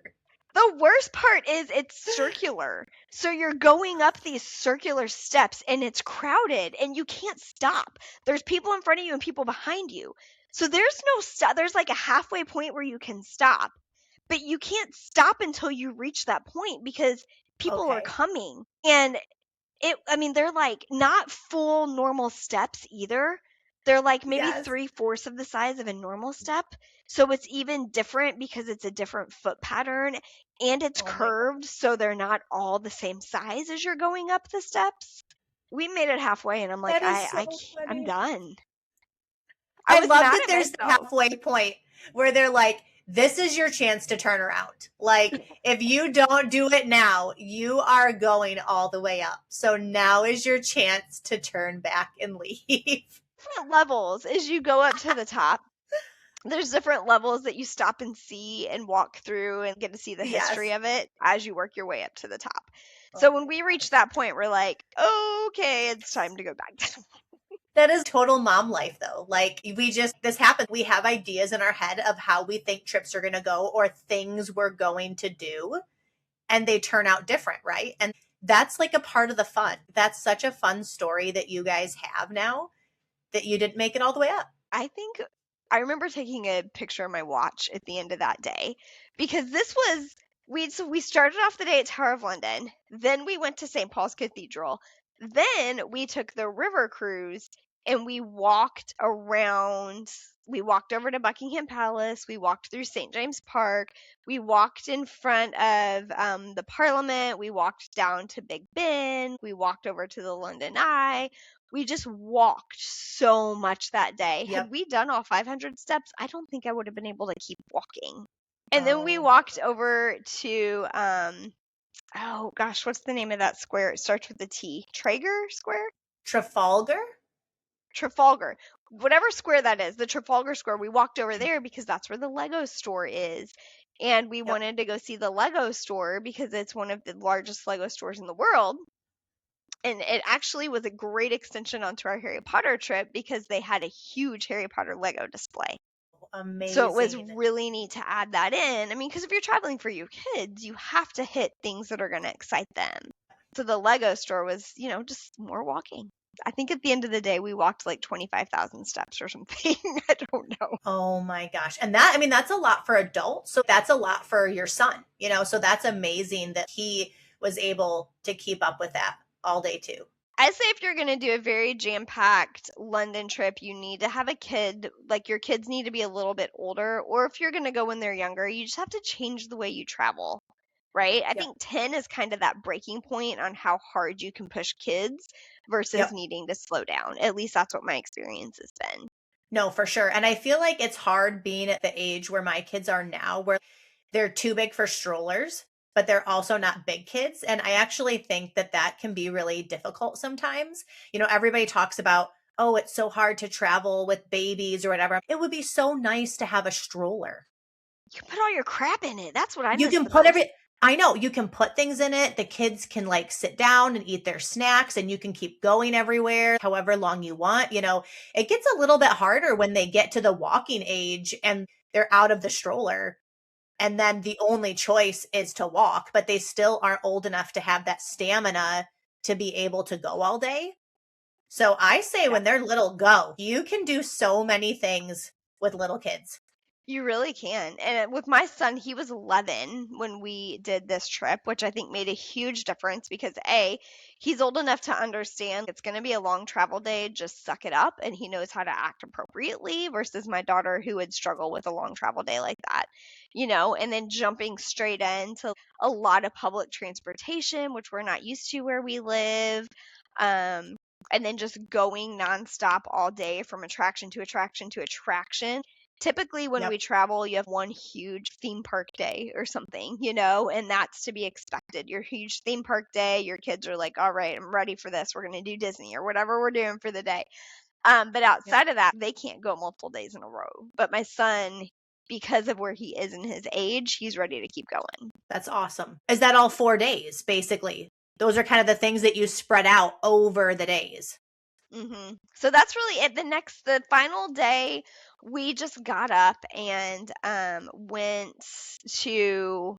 The worst part is it's circular. So you're going up these circular steps and it's crowded and you can't stop. There's people in front of you and people behind you. So there's no stop. There's like a halfway point where you can stop, but you can't stop until you reach that point because people are Okay. coming. And they're like not full normal steps either. They're like maybe Yes. 3/4 of the size of a normal step. So it's even different because it's a different foot pattern and it's Oh my curved. So they're not all the same size as you're going up the steps. We made it halfway and I'm like, That is so I'm funny. done. I I was love mad that at there's the myself. halfway point where they're like, this is your chance to turn around. Like, if you don't do it now, you are going all the way up. So now is your chance to turn back and leave. Different levels as you go up to the top. There's different levels that you stop and see and walk through and get to see the Yes. history of it as you work your way up to the top. So Oh when my we reach gosh. that point, we're like, okay, it's time to go back. That is total mom life though. Like this happens. We have ideas in our head of how we think trips are going to go or things we're going to do, and they turn out different, right? And that's like a part of the fun. That's such a fun story that you guys have now that you didn't make it all the way up. I think I remember taking a picture of my watch at the end of that day because this was we started off the day at Tower of London, then we went to St. Paul's Cathedral, then we took the river cruise and we walked around. We walked over to Buckingham Palace. We walked through St. James Park. We walked in front of the Parliament. We walked down to Big Ben. We walked over to the London Eye. We just walked so much that day. Had Yep. we done all 500 steps, I don't think I would have been able to keep walking. And then we Oh my walked goodness. over to oh gosh, what's the name of that square? It starts with a T. Traeger Square? Trafalgar? Trafalgar. Whatever square that is, the Trafalgar Square. We walked over there because that's where the Lego store is. And we Yep. wanted to go see the Lego store because it's one of the largest Lego stores in the world. And it actually was a great extension onto our Harry Potter trip because they had a huge Harry Potter Lego display. So it was Amazing. really neat to add that in. I mean, because if you're traveling for your kids, you have to hit things that are going to excite them. So the Lego store was, just more walking. I think at the end of the day, we walked like 25,000 steps or something. I don't know. Oh my gosh. And that, I mean, that's a lot for adults. So that's a lot for your son, so that's amazing that he was able to keep up with that all day too. I say if you're going to do a very jam-packed London trip, you need to have a kid. Like your kids need to be a little bit older, or if you're going to go when they're younger, you just have to change the way you travel, right? I Yep. think 10 is kind of that breaking point on how hard you can push kids versus Yep. needing to slow down. At least that's what my experience has been. No, for sure. And I feel like it's hard being at the age where my kids are now, where they're too big for strollers, but they're also not big kids. And I actually think that that can be really difficult sometimes. Everybody talks about, oh, it's so hard to travel with babies or whatever. It would be so nice to have a stroller. You can put all your crap in it. That's what I You miss can the put most. every I know you can put things in it. The kids can like sit down and eat their snacks and you can keep going everywhere however long you want. It gets a little bit harder when they get to the walking age and they're out of the stroller. And then the only choice is to walk, but they still aren't old enough to have that stamina to be able to go all day. So I say Yeah. when they're little, go. You can do so many things with little kids. You really can. And with my son, he was 11 when we did this trip, which I think made a huge difference because A, he's old enough to understand it's going to be a long travel day, just suck it up, and he knows how to act appropriately versus my daughter who would struggle with a long travel day like that. And then jumping straight into a lot of public transportation, which we're not used to where we live. Um, and then just going nonstop all day from attraction to attraction to attraction. Typically, when we Yep. travel, you have one huge theme park day or something, and that's to be expected. Your huge theme park day, your kids are like, all right, I'm ready for this. We're going to do Disney or whatever we're doing for the day. But Yep. outside of that, they can't go multiple days in a row. But my son, because of where he is in his age, he's ready to keep going. That's awesome. Is that all 4 days, basically? Those are kind of the things that you spread out over the days. So that's really it. The final day, we just got up and went to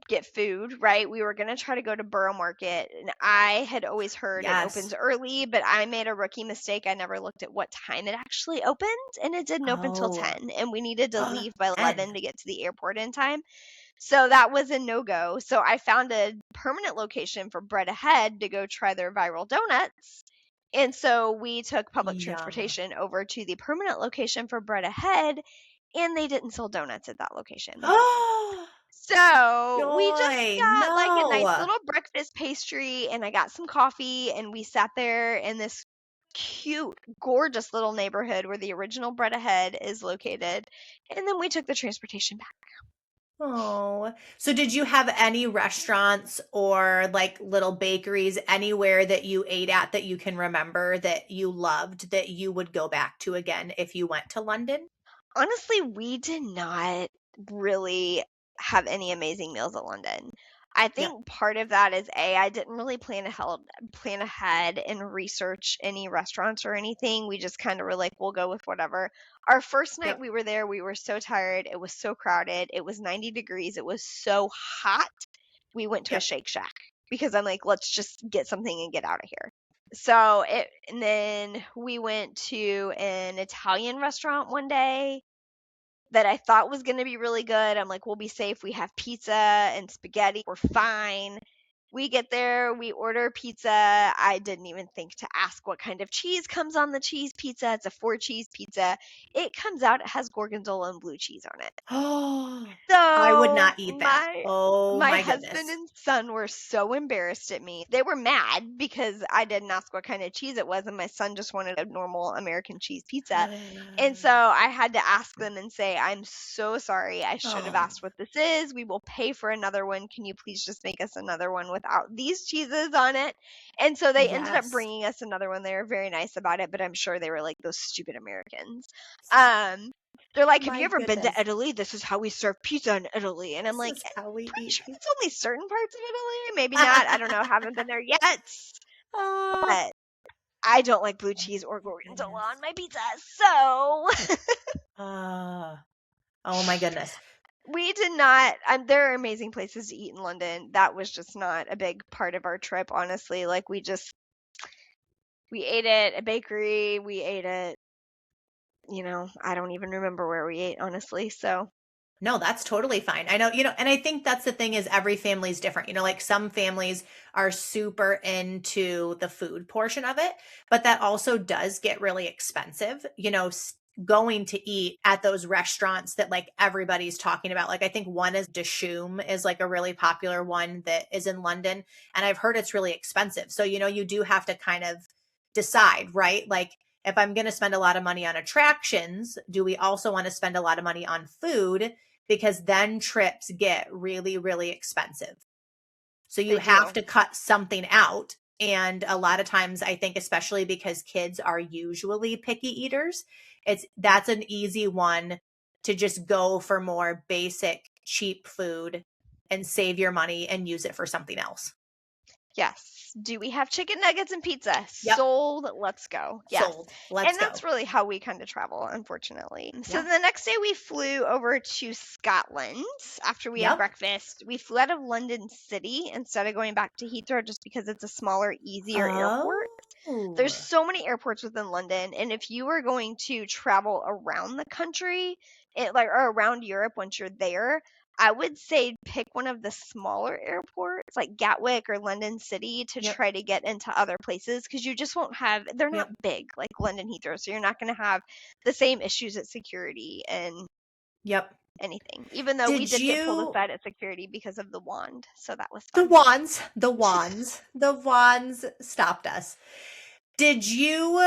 get food, right? We were going to try to go to Borough Market, and I had always heard it Yes. opens early, but I made a rookie mistake. I never looked at what time it actually opened, and it didn't open till Oh, 10, and we needed to leave by 10. 11 to get to the airport in time. So that was a no-go. So I found a permanent location for Bread Ahead to go try their viral donuts. And so we took public Yum. transportation over to the permanent location for Bread Ahead, and they didn't sell donuts at that location. Oh, So we just joy. got like a nice No. little breakfast pastry, and I got some coffee, and we sat there in this cute, gorgeous little neighborhood where the original Bread Ahead is located. And then we took the transportation back. Oh. So did you have any restaurants or like little bakeries anywhere that you ate at that you can remember that you loved that you would go back to again if you went to London? Honestly, we did not really have any amazing meals at London. I Yep. think part of that is I didn't really plan ahead and research any restaurants or anything. We just kind of were like, we'll go with whatever. Our first night Yep. we were there, we were so tired. It was so crowded. It was 90 degrees. It was so hot. We went to a Yep. Shake Shack because I'm like, let's just get something and get out of here. And then we went to an Italian restaurant one day that I thought was going to be really good. I'm like, we'll be safe. We have pizza and spaghetti. We're fine. We get there, we order pizza. I didn't even think to ask what kind of cheese comes on the cheese pizza. It's a 4 cheese pizza. It comes out, it has gorgonzola and blue cheese on it. Oh, I would So not eat that. my Oh my my husband goodness. and son were so embarrassed at me. They were mad because I didn't ask what kind of cheese it was, and my son just wanted a normal American cheese pizza. And so I had to ask them and say, I'm so sorry. I should have Oh, asked what this is. We will pay for another one. Can you please just make us another one without these cheeses on it? And so they ended up yes. bringing us another one. They were very nice about it, but I'm sure they were like those stupid Americans. Um, they're like, "Have you My ever been to goodness. Italy? This is how we serve pizza in Italy." And I'm This like, is how we pretty eat sure pizza. it's only certain parts of Italy. Maybe not. I don't know. Haven't been there yet. Oh, But I don't like blue oh cheese or my gorgonzola goodness. on my pizza. So Ah, oh my goodness. we did not. There are amazing places to eat in London. That was just not a big part of our trip, honestly. Like we ate at a bakery. We ate at, I don't even remember where we ate, honestly. So No, that's totally fine. I know, and I think that's the thing is every family's different. Like some families are super into the food portion of it, but that also does get really expensive, going to eat at those restaurants that like everybody's talking about. Like I think one is Dishoom is like a really popular one that is in London, and I've heard it's really expensive. So, you do have to kind of decide, right? Like if I'm going to spend a lot of money on attractions, do we also want to spend a lot of money on food? Because then trips get really, really expensive. So you they have do. to cut something out. And a lot of times, I think, especially because kids are usually picky eaters, that's an easy one to just go for more basic, cheap food and save your money and use it for something else. Yes. Do we have chicken nuggets and pizza? Yep. Sold. Let's go. Yes. Sold. Let's And go. that's really how we kind of travel, unfortunately. So Yeah. the next day we flew over to Scotland after we had Yep. breakfast. We flew out of London City instead of going back to Heathrow just because it's a smaller, easier airport. There's Oh. so many airports within London, and if you were going to travel around the country, or around Europe once you're there, I would say pick one of the smaller airports like Gatwick or London City to Yep. try to get into other places because you just won't have, they're not Yep. big like London Heathrow, so you're not going to have the same issues at security and Yep. anything. Even though we Did did get pulled you aside at security because of the wand, so that was the fun. wands stopped us. Did you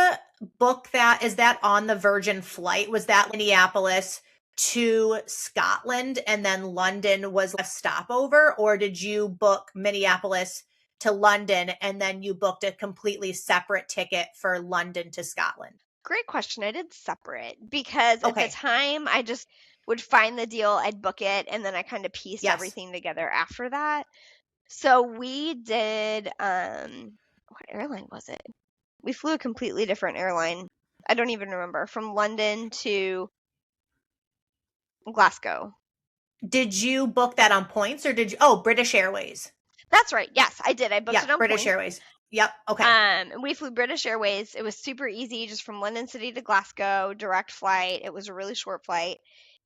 book that? Is that on the Virgin flight? Was that Minneapolis to Scotland and then London was a stopover? Or did you book Minneapolis to London and then you booked a completely separate ticket for London to Scotland? Great question. I did separate because at the Okay. time I just would find the deal, I'd book it, and then I kind of pieced Yes. everything together after that. So we did what airline was it? We flew a completely different airline. I don't even remember. From London to Glasgow. Did you book that on points or did you? Oh, British Airways. That's right. Yes, I did. I booked Yeah, it on British points. Airways. Yep. Okay. We flew British Airways. It was super easy, just from London City to Glasgow, direct flight. It was a really short flight.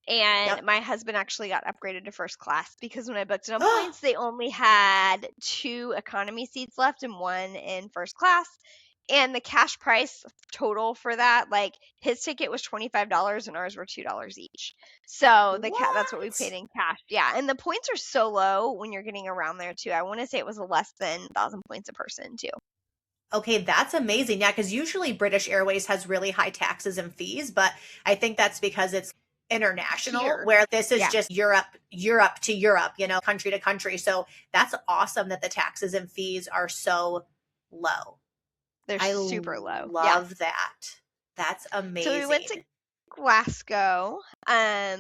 And Yep. my husband actually got upgraded to first class because when I booked it on points, they only had 2 economy seats left and 1 in first class. And the cash price total for that, like his ticket was $25 and ours were $2 each. So that's what we paid What? in cash. Yeah, and the points are so low when you're getting around there too. I want to say it was less than 1,000 points a person too. Okay, that's amazing. Yeah, because usually British Airways has really high taxes and fees, but I think that's because it's international, Here, where this is yeah, just Europe to Europe, country to country. So that's awesome that the taxes and fees are so low. they're I super low. Yeah. love that. That's So we went to amazing. Glasgow.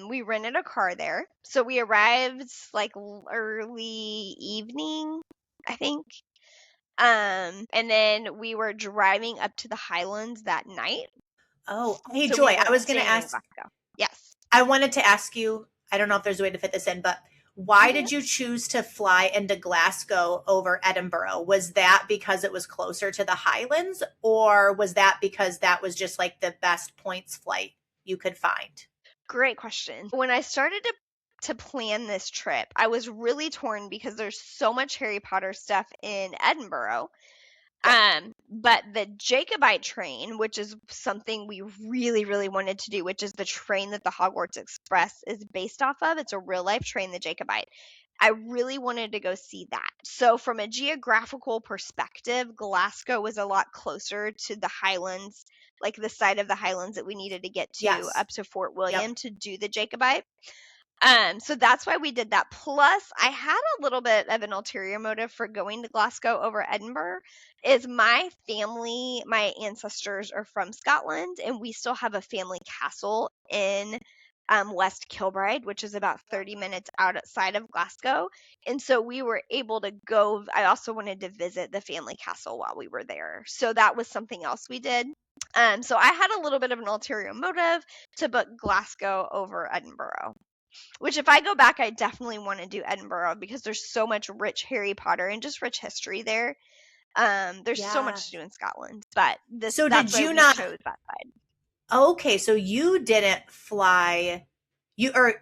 We rented a car there. So we arrived like early evening, I think. And then we were driving up to the Highlands that night. Oh, hey, So we Joy, I weren't was going to staying in ask, Glasgow. Yes. I wanted to ask you, I don't know if there's a way to fit this in, but why Mhm. did you choose to fly into Glasgow over Edinburgh? Was that because it was closer to the Highlands, or was that because that was just like the best points flight you could find? Great question. When I started to plan this trip, I was really torn because there's so much Harry Potter stuff in Edinburgh. Yep. But the Jacobite train, which is something we really, really wanted to do, which is the train that the Hogwarts Express is based off of. It's a real life train, the Jacobite. I really wanted to go see that. So, from a geographical perspective, Glasgow was a lot closer to the Highlands, like the side of the Highlands that we needed to get to Yes. up to Fort Yep. William to do the Jacobite. So that's why we did that. Plus, I had a little bit of an ulterior motive for going to Glasgow over Edinburgh. Is my family, my ancestors are from Scotland, and we still have a family castle in West Kilbride, which is about 30 minutes outside of Glasgow. And so we were able to go. I also wanted to visit the family castle while we were there. So that was something else we did. So I had a little bit of an ulterior motive to book Glasgow over Edinburgh. Which, if I go back, I definitely want to do Edinburgh because there's so much rich Harry Potter and just rich history there. There's so much to Yes. do in Scotland, but So that's did why you we not chose that side. Okay, so you didn't fly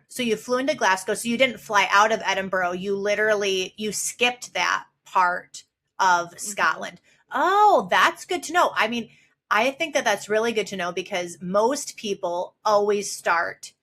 so you flew into Glasgow, so you didn't fly out of Edinburgh. You skipped that part of Hmm. Scotland. Oh, that's good to know. I mean, I think that that's really good to know because most people always start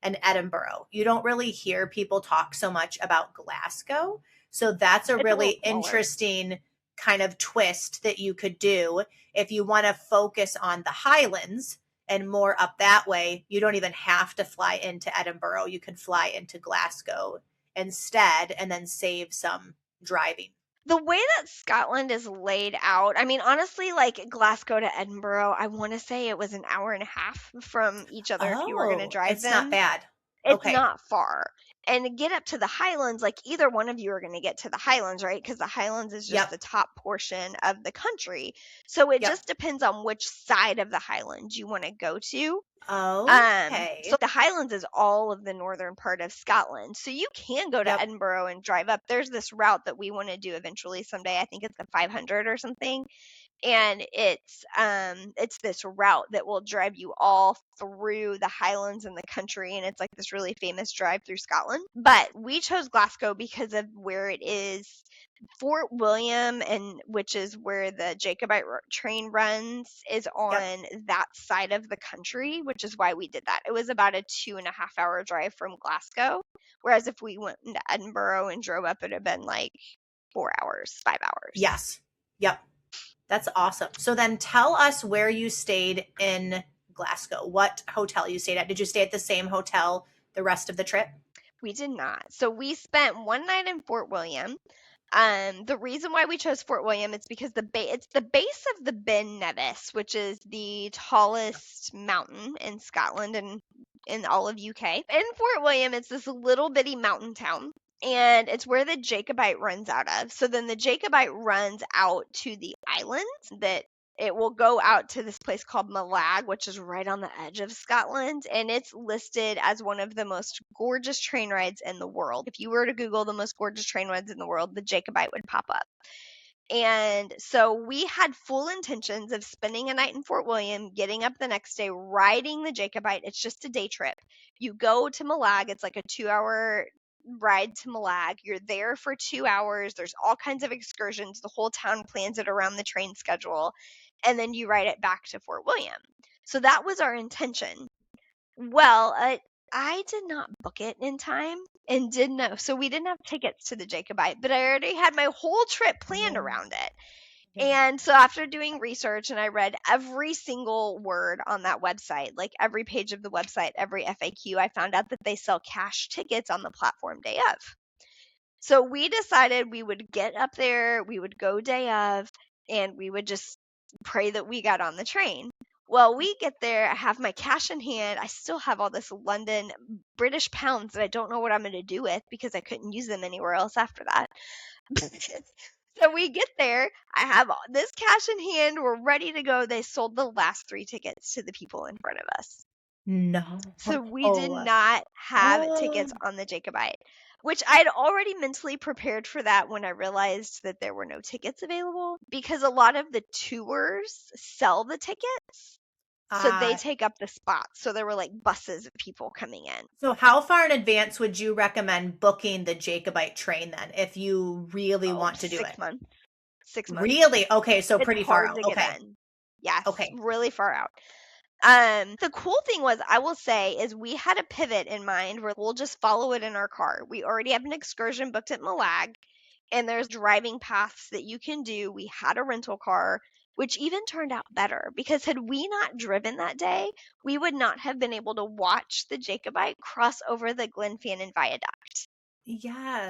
in Edinburgh. You don't really hear people talk so much about Glasgow. So that's a It's a little really smaller. interesting kind of twist that you could do if you want to focus on the Highlands and more up that way. You don't even have to fly into Edinburgh. You can fly into Glasgow instead and then save some driving. The way that Scotland is laid out, I mean, honestly, like Glasgow to Edinburgh, I want to say it was an hour and a half from each other if you were going to Oh, drive it's not them. bad. It's Okay. not far. And to get up to the Highlands, like either one of you are going to get to the Highlands, right? Because the Highlands is just Yep. the top portion of the country. So it Yep. just depends on which side of the Highlands you want to go to. So Okay. the Highlands is all of the northern part of Scotland. So you can go to Yep. Edinburgh and drive up. There's this route that we want to do eventually someday. I think it's the 500 or something. And it's this route that will drive you all through the Highlands in the country, and it's like this really famous drive through Scotland. But we chose Glasgow because of where it is. Fort William, and which is where the Jacobite train runs, is Yep. on that side of the country, which is why we did that. It was about a 2.5 hour drive from Glasgow, whereas if we went into Edinburgh and drove up, it would have been like 4 hours, 5 hours. Yes. Yep. That's awesome. So then tell us where you stayed in Glasgow. What hotel you stayed at? Did you stay at the same hotel the rest of the trip? We did not. So we spent one night in Fort William. The reason why we chose Fort William is because it's the base of the Ben Nevis, which is the tallest mountain in Scotland and in all of UK. In Fort William, it's this little bitty mountain town, and it's where the Jacobite runs out of. So then the Jacobite runs out to the islands that it will go out to this place called Malag, which is right on the edge of Scotland, and it's listed as one of the most gorgeous train rides in the world. If you were to Google the most gorgeous train rides in the world, the Jacobite would pop up. And so we had full intentions of spending a night in Fort William, getting up the next day, riding the Jacobite. It's just a day trip. You go to Malag, it's like a 2 hour ride to Malag. You're there for 2 hours. There's all kinds of excursions. The whole town plans it around the train schedule. And then you ride it back to Fort William. So that was our intention. Well, I did not book it in time and didn't know. So we didn't have tickets to the Jacobite, but I already had my whole trip planned Oh. around it. And so after doing research, and I read every single word on that website, like every page of the website, every FAQ, I found out that they sell cash tickets on the platform day of. So we decided we would get up there, we would go day of, and we would just pray that we got on the train. Well, we get there, I have my cash in hand. I still have all this London British pounds that I don't know what I'm going to do with because I couldn't use them anywhere else after that. So we get there, I have this cash in hand, we're ready to go. They sold the last 3 tickets to the people in front of us. No. So we did Oh. not have Oh. tickets on the Jacobite, which I'd already mentally prepared for that when I realized that there were no tickets available, because a lot of the tours sell the tickets. So they take up the spots. So there were like buses of people coming in. So how far in advance would you recommend booking the Jacobite train then if you really Oh, want to do it? 6 months. 6 months. Really? Okay, so It's pretty far hard out. to get Okay. in. Yes, Okay. really far out. The cool thing was, I will say, is we had a pivot in mind where we'll just follow it in our car. We already have an excursion booked at Malag, and there's driving paths that you can do. We had a rental car, which even turned out better, because had we not driven that day, we would not have been able to watch the Jacobite cross over the Glenfannon Viaduct,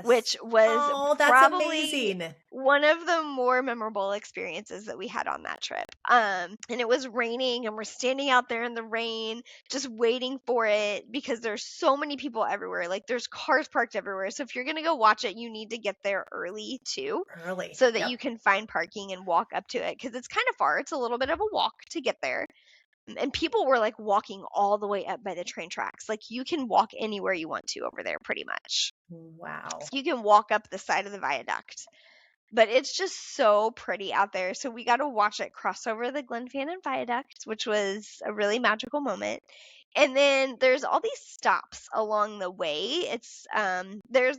which Yes. was Oh, that's probably amazing. one of the more memorable experiences that we had on that trip. And it was raining, and we're standing out there in the rain, just waiting for it, because there's so many people everywhere. Like, there's cars parked everywhere. So if you're gonna go watch it, you need to get there early too, Early. so that Yep. you can find parking and walk up to it, because it's kind of far. It's a little bit of a walk to get there. And people were like walking all the way up by the train tracks. Like, you can walk anywhere you want to over there, pretty much. Wow. So you can walk up the side of the viaduct. But it's just so pretty out there. So we got to watch it cross over the Glenfannon Viaduct, which was a really magical moment. And then there's all these stops along the way. There's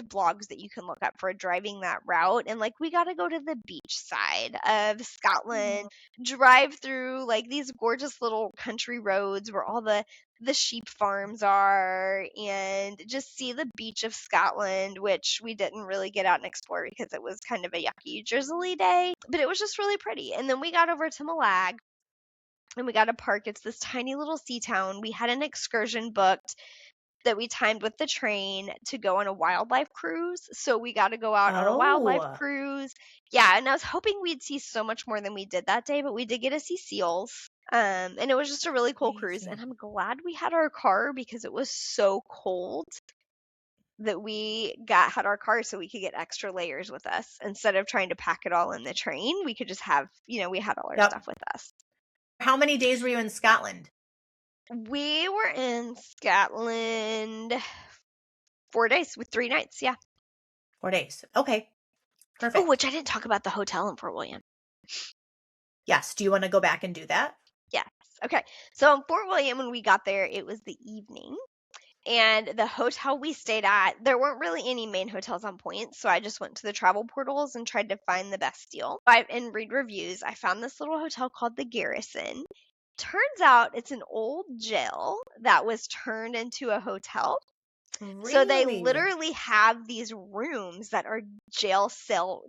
blogs that you can look up for driving that route. And like, we got to go to the beach side of Scotland, drive through like these gorgeous little country roads where all the sheep farms are, and just see the beach of Scotland, which we didn't really get out and explore because it was kind of a yucky, drizzly day, but it was just really pretty. And then we got over to Malag, and we got a park. It's this tiny little sea town. We had an excursion booked that we timed with the train to go on a wildlife cruise. So we got to go out on a wildlife Oh. cruise. Yeah, and I was hoping we'd see so much more than we did that day, but we did get to see seals. And it was just a really cool cruise. And Amazing. I'm glad we had our car because it was so cold that we had our car so we could get extra layers with us. Instead of trying to pack it all in the train, we could just have, we had all our Yep. stuff with us. How many days were you in Scotland? We were in Scotland 4 days with 3 nights. Yeah. 4 days. Okay. Oh, which Perfect. I didn't talk about the hotel in Fort William. Yes. Do you want to go back and do that? Yes. Okay. So in Fort William, when we got there, it was the evening. And the hotel we stayed at, there weren't really any main hotels on point, so I just went to the travel portals and tried to find the best deal. And read reviews. I found this little hotel called the Garrison. Turns out it's an old jail that was turned into a hotel. So they Really? literally have these rooms that are jail cell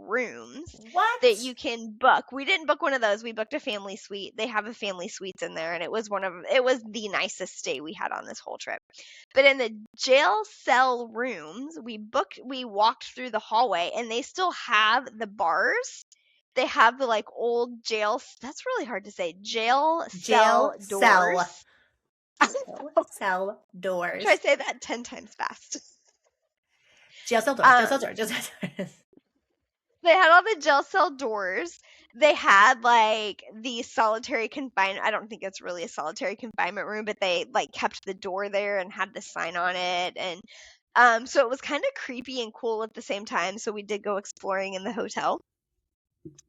rooms that What? you can book. We didn't book one of those. We booked a family suite. They have a family suites in there, and it was the nicest stay we had on this whole trip. But in the jail cell rooms, we walked through the hallway, and they still have the bars. They have the like old jail. That's really hard to say. Jail cell Jail doors. cell. Jail cell Try doors. to say that 10 times fast. Jail cell doors. Jail cell Um, doors. Jail cell doors. they had all the jail cell doors. They had like the solitary confinement. I don't think it's really a solitary confinement room, but they like kept the door there and had the sign on it. And so it was kind of creepy and cool at the same time. So we did go exploring in the hotel.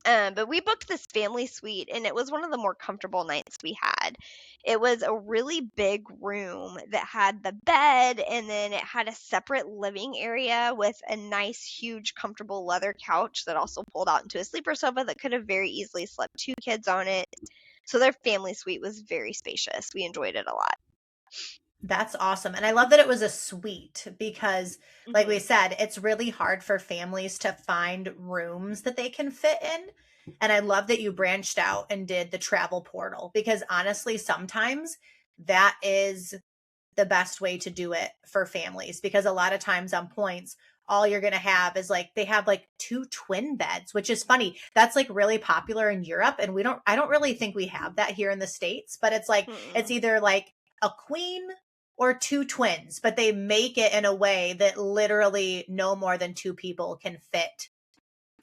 But we booked this family suite, and it was one of the more comfortable nights we had. It was a really big room that had the bed, and then it had a separate living area with a nice, huge, comfortable leather couch that also pulled out into a sleeper sofa that could have very easily slept 2 kids on it. So their family suite was very spacious. We enjoyed it a lot. That's awesome. And I love that it was a suite because, like we Hmm. said, it's really hard for families to find rooms that they can fit in. And I love that you branched out and did the travel portal because honestly, sometimes that is the best way to do it for families because a lot of times on points, all you're going to have is like they have like two twin beds, which is funny. That's like really popular in Europe. And I don't really think we have that here in the States, but it's like, it's Mm-mm. either like a queen or two twins, but they make it in a way that literally no more than two people can fit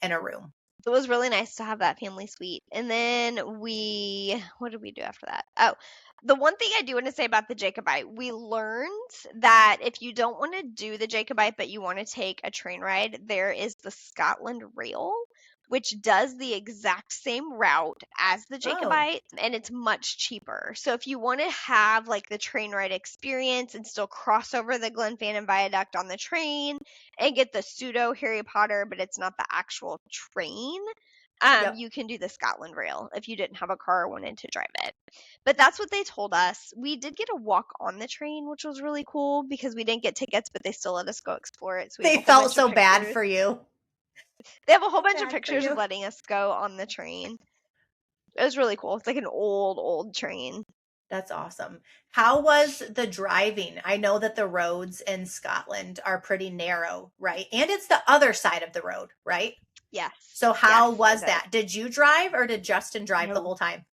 in a room. It was really nice to have that family suite. And then what did we do after that? Oh, the one thing I do want to say about the Jacobite, we learned that if you don't want to do the Jacobite, but you want to take a train ride, there is the Scotland Rail, which does the exact same route as the Oh, Jacobite, and it's much cheaper. So if you want to have like the train ride experience and still cross over the Glenfannon Viaduct on the train, and get the pseudo Harry Potter, but it's not the actual train, yep. you can do the Scotland Rail if you didn't have a car or wanted to drive it. But that's what they told us. We did get a walk on the train, which was really cool because we didn't get tickets, but they still let us go explore it. So we have They a whole felt bunch of so bad pictures. for you. They have a whole bunch of Bad for pictures you. letting us go on the train. It was really cool. It's like an old train. That's awesome. How was the driving? I know that the roads in Scotland are pretty narrow, right? And it's the other side of the road, right? Yes, So yes, how it was does. that? Did you drive or did Justin drive the No. whole time?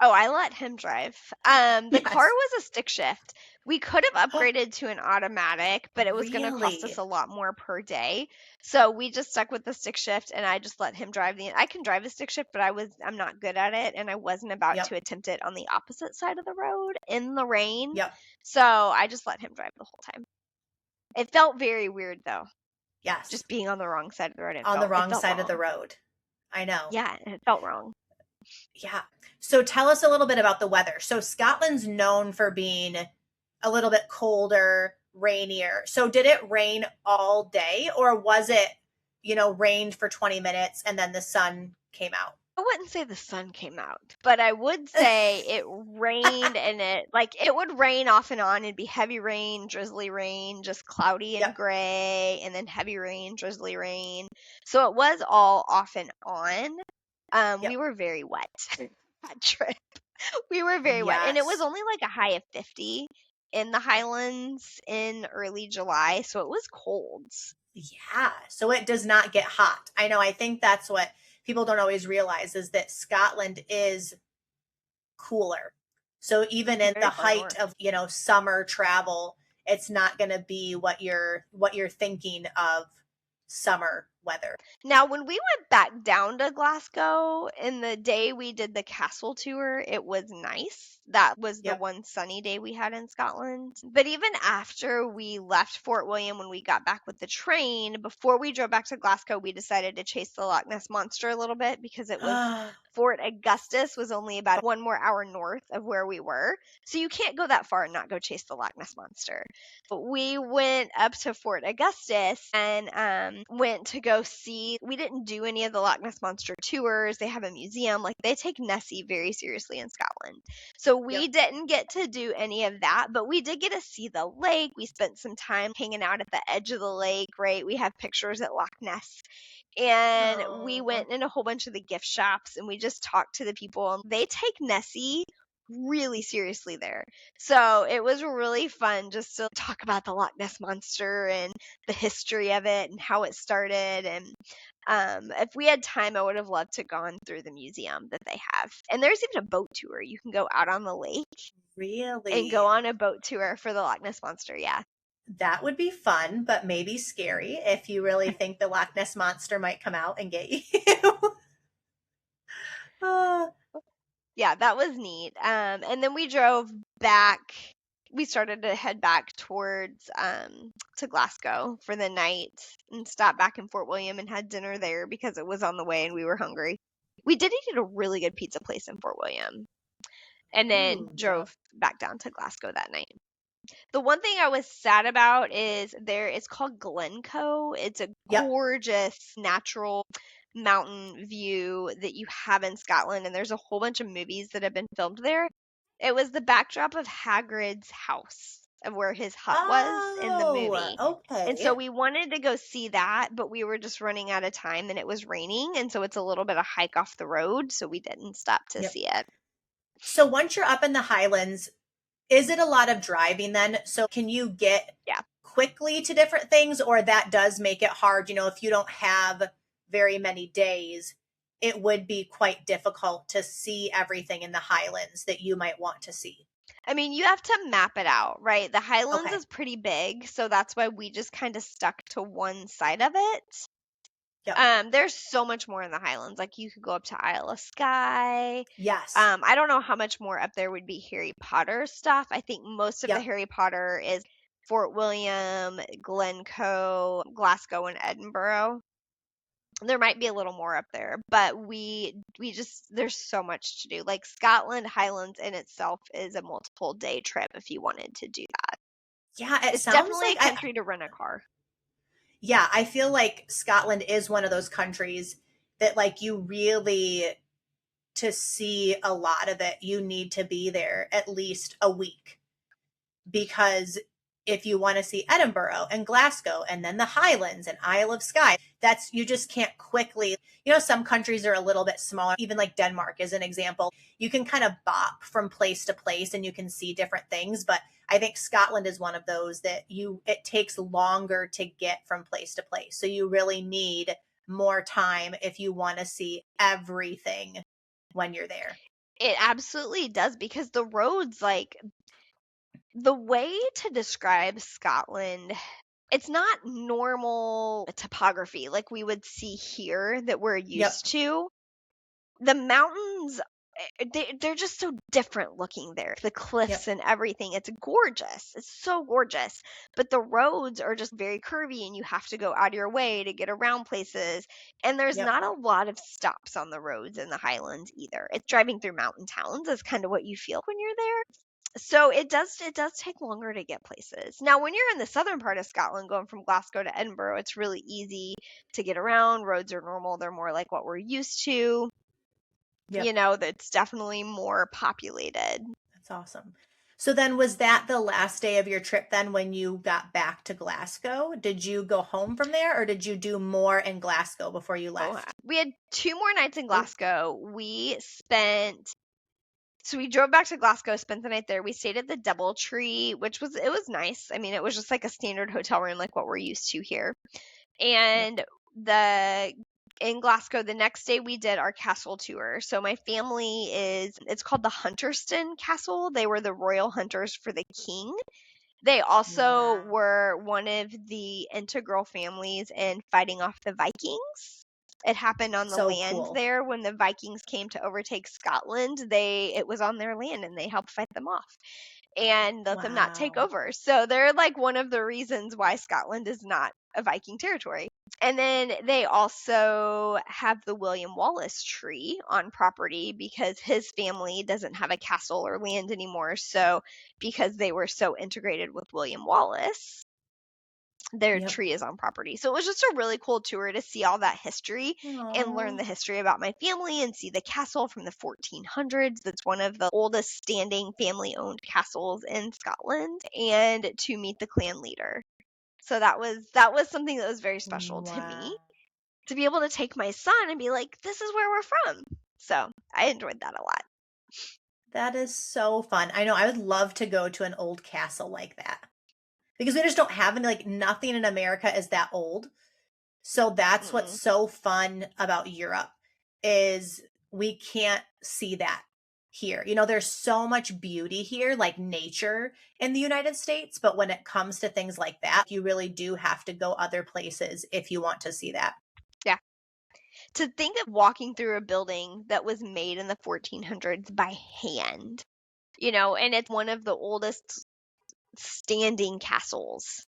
Oh, I let him drive. The car Yes. was a stick shift. We could have upgraded to an automatic, but it was going to cost us Really? a lot more per day. So we just stuck with the stick shift, and I just let him drive I can drive a stick shift, but I'm not good at it, and I wasn't about to Yep. attempt it on the opposite side of the road in the rain. Yep. So I just let him drive the whole time. It felt very weird though, Yes. just being on the wrong side of the road. It On the felt it wrong felt side of the wrong. road. I know. Yeah, it felt wrong. Yeah. So tell us a little bit about the weather. So Scotland's known for being a little bit colder, rainier. So did it rain all day or was it, rained for 20 minutes and then the sun came out? I wouldn't say the sun came out, but I would say it rained and it would rain off and on and be heavy rain, drizzly rain, just cloudy and Yep. gray, and then heavy rain, drizzly rain. So it was all off and on. We Yep. were very wet that trip. We were very wet, and it was Yes. only like a high of 50 in the Highlands in early July, so it was cold. Yeah. So it does not get hot. I know. I think that's what people don't always realize is that Scotland is cooler. So even in the Very far height north. of, summer travel, it's not going to be what you're thinking of summer weather. Now, when we went back down to Glasgow and the day we did the castle tour, it was nice. That was the Yep. one sunny day we had in Scotland. But even after we left Fort William, when we got back with the train, before we drove back to Glasgow, we decided to chase the Loch Ness Monster a little bit because it was Fort Augustus was only about 1 more hour north of where we were. So you can't go that far and not go chase the Loch Ness Monster. We went up to Fort Augustus and went to go see. We didn't do any of the Loch Ness Monster tours. They have a museum. Like, they take Nessie very seriously in Scotland. So Yep. we didn't get to do any of that, but we did get to see the lake. We spent some time hanging out at the edge of the lake, right? We have pictures at Loch Ness. And we Oh, went in a whole bunch of the gift shops and we just talked to the people. And they take Nessie really seriously there. So it was really fun just to talk about the Loch Ness Monster and the history of it and how it started. And if we had time, I would have loved to gone through the museum that they have. And there's even a boat tour. You can go out on the lake and go really? on a boat tour for the Loch Ness Monster. Yeah. That would be fun, but maybe scary if you really think the Loch Ness Monster might come out and get you. Oh, Yeah, that was neat. And then we drove back. We started to head back towards to Glasgow for the night and stopped back in Fort William and had dinner there because it was on the way and we were hungry. We did eat at a really good pizza place in Fort William and then ooh, yep. drove back down to Glasgow that night. The one thing I was sad about is it's called Glencoe. It's a Yep. gorgeous natural mountain view that you have in Scotland, and there's a whole bunch of movies that have been filmed there. It was the backdrop of Hagrid's house, of where his hut was in the Oh, movie. And so okay. we wanted to go see that, but we were just running out of time and it was raining, and so it's a little bit of hike off the road, so we didn't stop to Yep. see it. So once you're up in the Highlands, is it a lot of driving then? So can you get Yeah. quickly to different things, or that does make it hard? If you don't have very many days, it would be quite difficult to see everything in the Highlands that you might want to see. I mean, you have to map it out, right? The Highlands Okay. is pretty big, so that's why we just kind of stuck to one side of it. Yep. There's so much more in the Highlands. Like, you could go up to Isle of Skye. Yes. I don't know how much more up there would be Harry Potter stuff. I think most of the Yep. Harry Potter is Fort William, Glencoe, Glasgow, and Edinburgh. There might be a little more up there, but we just there's so much to do. Like, Scotland Highlands in itself is a multiple day trip if you wanted to do that. Yeah, it It's sounds definitely like a country to rent a car. I feel like Scotland is one of those countries that like you really to see a lot of it, you need to be there at least a week because if you want to see Edinburgh and Glasgow and then the Highlands and Isle of Skye, that's you just can't quickly. Some countries are a little bit smaller, even like Denmark is an example. You can kind of bop from place to place and you can see different things, but I think Scotland is one of those that it takes longer to get from place to place. So you really need more time if you want to see everything when you're there. It absolutely does, because the roads, like, the way to describe Scotland, it's not normal topography like we would see here that we're Yep. used to. The mountains, they're just so different looking there. The Yep. cliffs and everything. It's gorgeous. It's so gorgeous. But the roads are just very curvy and you have to go out of your way to get around places. And there's Yep. not a lot of stops on the roads in the Highlands either. It's driving through mountain towns is kind of what you feel when you're there. So it does take longer to get places. Now, when you're in the southern part of Scotland, going from Glasgow to Edinburgh, it's really easy to get around. Roads are normal. They're more like what we're used to. Yep. That's definitely more populated. That's awesome. So then was that the last day of your trip then when you got back to Glasgow? Did you go home from there or did you do more in Glasgow before you Oh, left? we had 2 more nights in Oh, Glasgow. So we drove back to Glasgow, spent the night there. We stayed at the DoubleTree, it was nice. I mean, it was just like a standard hotel room, like what we're used to here. yep. And the in Glasgow, the next day we did our castle tour. So my family it's called the Hunterston Castle. They were the royal hunters for the king. They also Wow. were one of the integral families in fighting off the Vikings. It happened on the So land cool. there when the Vikings came to overtake Scotland. It was on their land and they helped fight them off and let them not take Wow. over. So they're like one of the reasons why Scotland is not a Viking territory. And then they also have the William Wallace tree on property because his family doesn't have a castle or land anymore. So, because they were so integrated with William Wallace, their Yep. tree is on property. So it was just a really cool tour to see all that history and learn Oh. the history about my family and see the castle from the 1400s. That's one of the oldest standing family owned castles in Scotland, and to meet the clan leader. So that was something that was very special to Wow. me, to be able to take my son and be like, this is where we're from. So I enjoyed that a lot. That is so fun. I know I would love to go to an old castle like that because we just don't have any, like, nothing in America is that old. So that's what's Mm-mm. so fun about Europe is we can't see that here. There's so much beauty here, like nature in the United States, but when it comes to things like that, you really do have to go other places if you want to see that. Yeah. To think of walking through a building that was made in the 1400s by hand, and it's one of the oldest standing castles.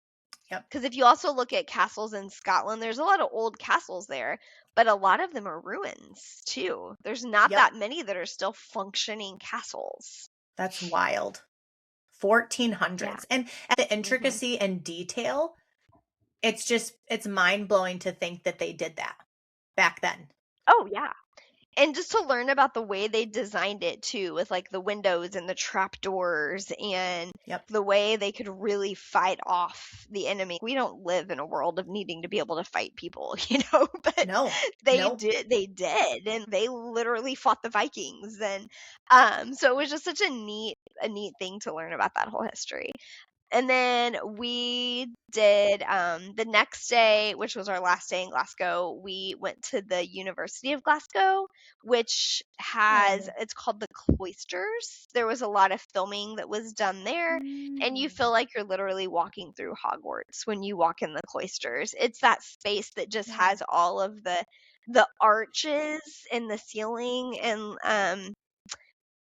Yep. Because if you also look at castles in Scotland, there's a lot of old castles there, but a lot of them are ruins too. There's not Yep. that many that are still functioning castles. That's wild. Yeah. 1400s. And the Hmm. intricacy and detail, it's mind blowing to think that they did that back then. Oh, yeah. And just to learn about the way they designed it too, with like the windows and the trapdoors and Yep. the way they could really fight off the enemy. We don't live in a world of needing to be able to fight people, but No, they nope. did, and they literally fought the Vikings. And so it was just such a neat thing to learn about that whole history. And then we did the next day, which was our last day in Glasgow, we went to the University of Glasgow, which Oh. it's called the Cloisters. There was a lot of filming that was done there, and you Mm. feel like you're literally walking through Hogwarts when you walk in the cloisters. It's that space that just Yeah. has all of the arches in the ceiling, and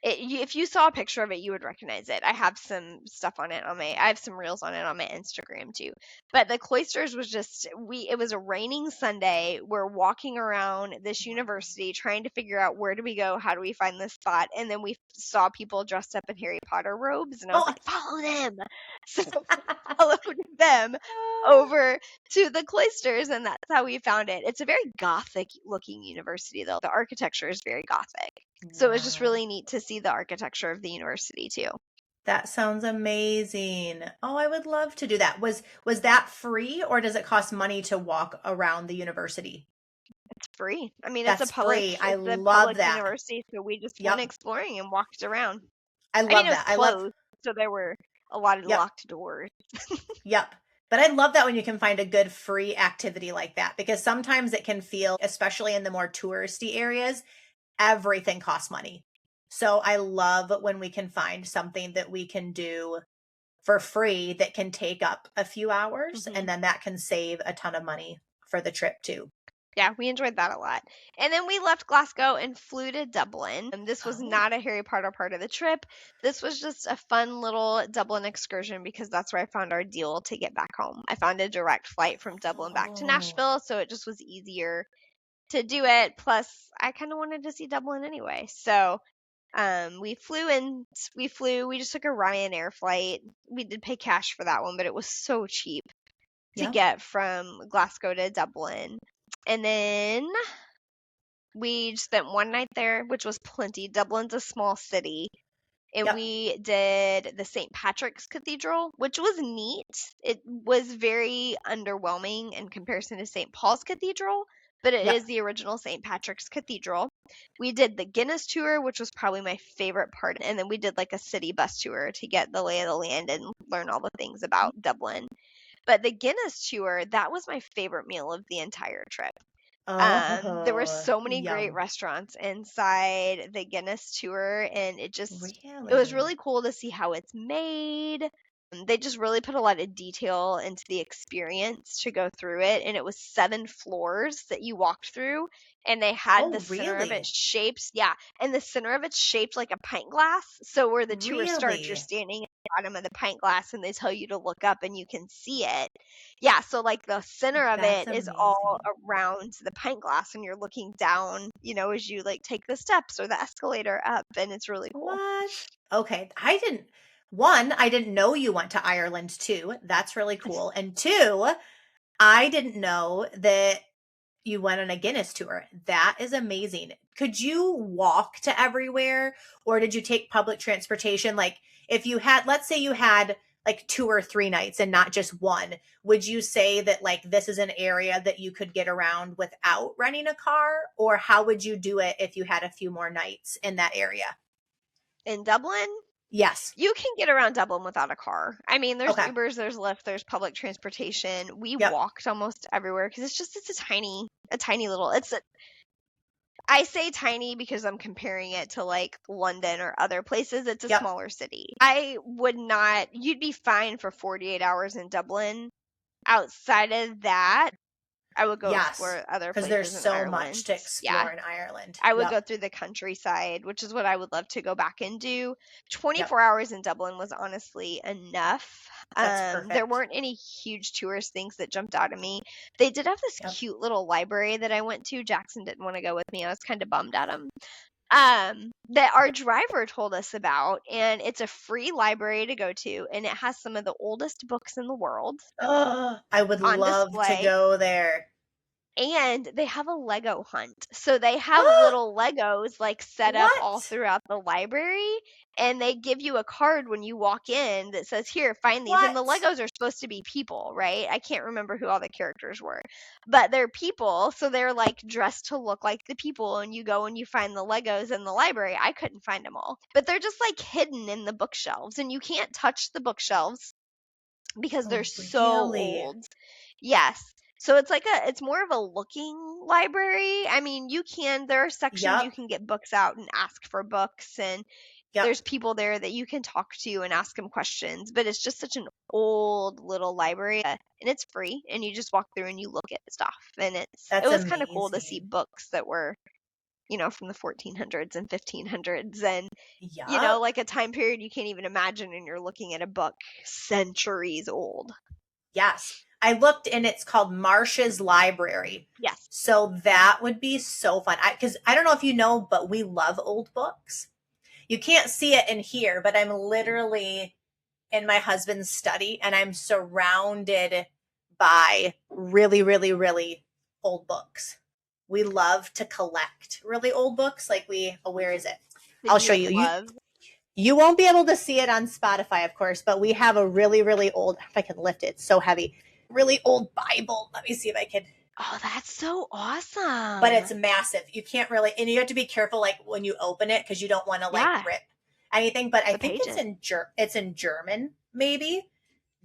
if you saw a picture of it, you would recognize it. I have some stuff on it I have some reels on it on my Instagram too. But the cloisters was just it was a raining Sunday. We're walking around this Wow. university trying to figure out where do we go, how do we find this spot, and then we saw people dressed up in Harry Potter robes, and I was Oh. like, follow them. So we followed them over to the cloisters, and that's how we found it. It's a very gothic looking university though. The architecture is very gothic. So it was just Wow. really neat to see the architecture of the university too. That sounds amazing. Oh, I would love to do that. Was that free or does it cost money to walk around the university? It's free. I mean, That's free. I it's a love public that. university, so we just went Yep. exploring and walked around. I I mean, love it was that. I love. closed, so there were a lot of Yep. locked doors. Yep. But I love that when you can find a good free activity like that because sometimes it can feel, especially in the more touristy areas, everything costs money. So I love when we can find something that we can do for free that can take up a few hours Hmm. and then that can save a ton of money for the trip too. Yeah, we enjoyed that a lot. And then we left Glasgow and flew to Dublin. And this was Oh. not a Harry Potter part of the trip. This was just a fun little Dublin excursion because that's where I found our deal to get back home. I found a direct flight from Dublin back to Oh. Nashville, so it just was easier to do it. Plus, I kind of wanted to see Dublin anyway. So we just took a Ryanair flight. We did pay cash for that one, but it was so cheap to Yeah. get from Glasgow to Dublin. And then we spent one night there, which was plenty. Dublin's a small city. And Yep. we did the St. Patrick's Cathedral, which was neat. It was very underwhelming in comparison to St. Paul's Cathedral, but it Yep. is the original St. Patrick's Cathedral. We did the Guinness tour, which was probably my favorite part. And then we did like a city bus tour to get the lay of the land and learn all the things about Dublin. But the Guinness tour, that was my favorite meal of the entire trip There were Oh, so many great yum. restaurants inside the Guinness tour, and it was Really? really cool to see how it's made. They just really put a lot of detail into the experience to go through it, and it was 7 floors that you walked through, and they had the Oh, center of it really? shaped, yeah, and the center of it shaped like a pint glass. So where the tour starts, you're Really? standing at the bottom of the pint glass, and they tell you to look up, and you can see it. Yeah, so like the center of That's it is all amazing. around the pint glass and you're looking down, as you like take the steps or the escalator up and it's really cool. What? Okay, I didn't know you went to Ireland too. That's really cool. And two, I didn't know that you went on a Guinness tour. That is amazing. Could you walk to everywhere or did you take public transportation? Like if you had, let's say you had like 2 or 3 nights and not just one, would you say that like this is an area that you could get around without renting a car? Or how would you do it if you had a few more nights in that area? In Dublin, Yes. you can get around Dublin without a car. I mean, there's Okay. Ubers, there's Lyft, there's public transportation. We Yep. walked almost everywhere because it's a tiny little, I say tiny because I'm comparing it to like London or other places. It's a Yep. smaller city. I would not, you'd be fine for 48 hours in Dublin. Outside of that, I would go Yes. explore other Because there's places in so much Ireland. to Yeah, explore in Ireland. I would Yep. go through the countryside, which is what I would love to go back and do. Yep. 24 hours in Dublin was honestly enough. That's There perfect. weren't any huge tourist things that jumped out at me. They did have this Yep. cute little library that I went to. Jackson didn't want to go with me. I was kind of bummed at him. That our driver told us about, and it's a free library to go to, and it has some of the oldest books in the world Oh, I would on love to display. go there. And they have a Lego hunt. So they have Oh, little Legos like set up all what? throughout the library and they give you a card when you walk in that says, "Here, find these." And the What? Legos are supposed to be people, right? I can't remember who all the characters were. But they're people, so they're like dressed to look like the people and you go and you find the Legos in the library. I couldn't find them all. But they're just like hidden in the bookshelves and you can't touch the bookshelves because they're Oh, so really? old. Yes. So it's more of a looking library. I mean, there are sections you Yep. can get books out and ask for books and Yep. there's people there that you can talk to and ask them questions, but it's just such an old little library and it's free and you just walk through and you look at stuff and it That's was kind of cool to see amazing. books that were, from the 1400s and 1500s and Yep. like a time period you can't even imagine and you're looking at a book centuries old. Yes. I looked and it's called Marsh's Library. Yes. So that would be so fun. Because I don't know if you know, but we love old books. You can't see it in here, but I'm literally in my husband's study and I'm surrounded by really, really, really old books. We love to collect really old books. Where is it? That I'll you show would you. love. You won't be able to see it on Spotify, of course, but we have a really, really old, if I can lift it, it's so heavy, really old Bible. Let me see if I can, Oh, that's so but awesome. it's massive. You can't really, and you have to be careful like when you open it because you don't want to like Yeah, rip anything. But I the think pages. it's in German, maybe,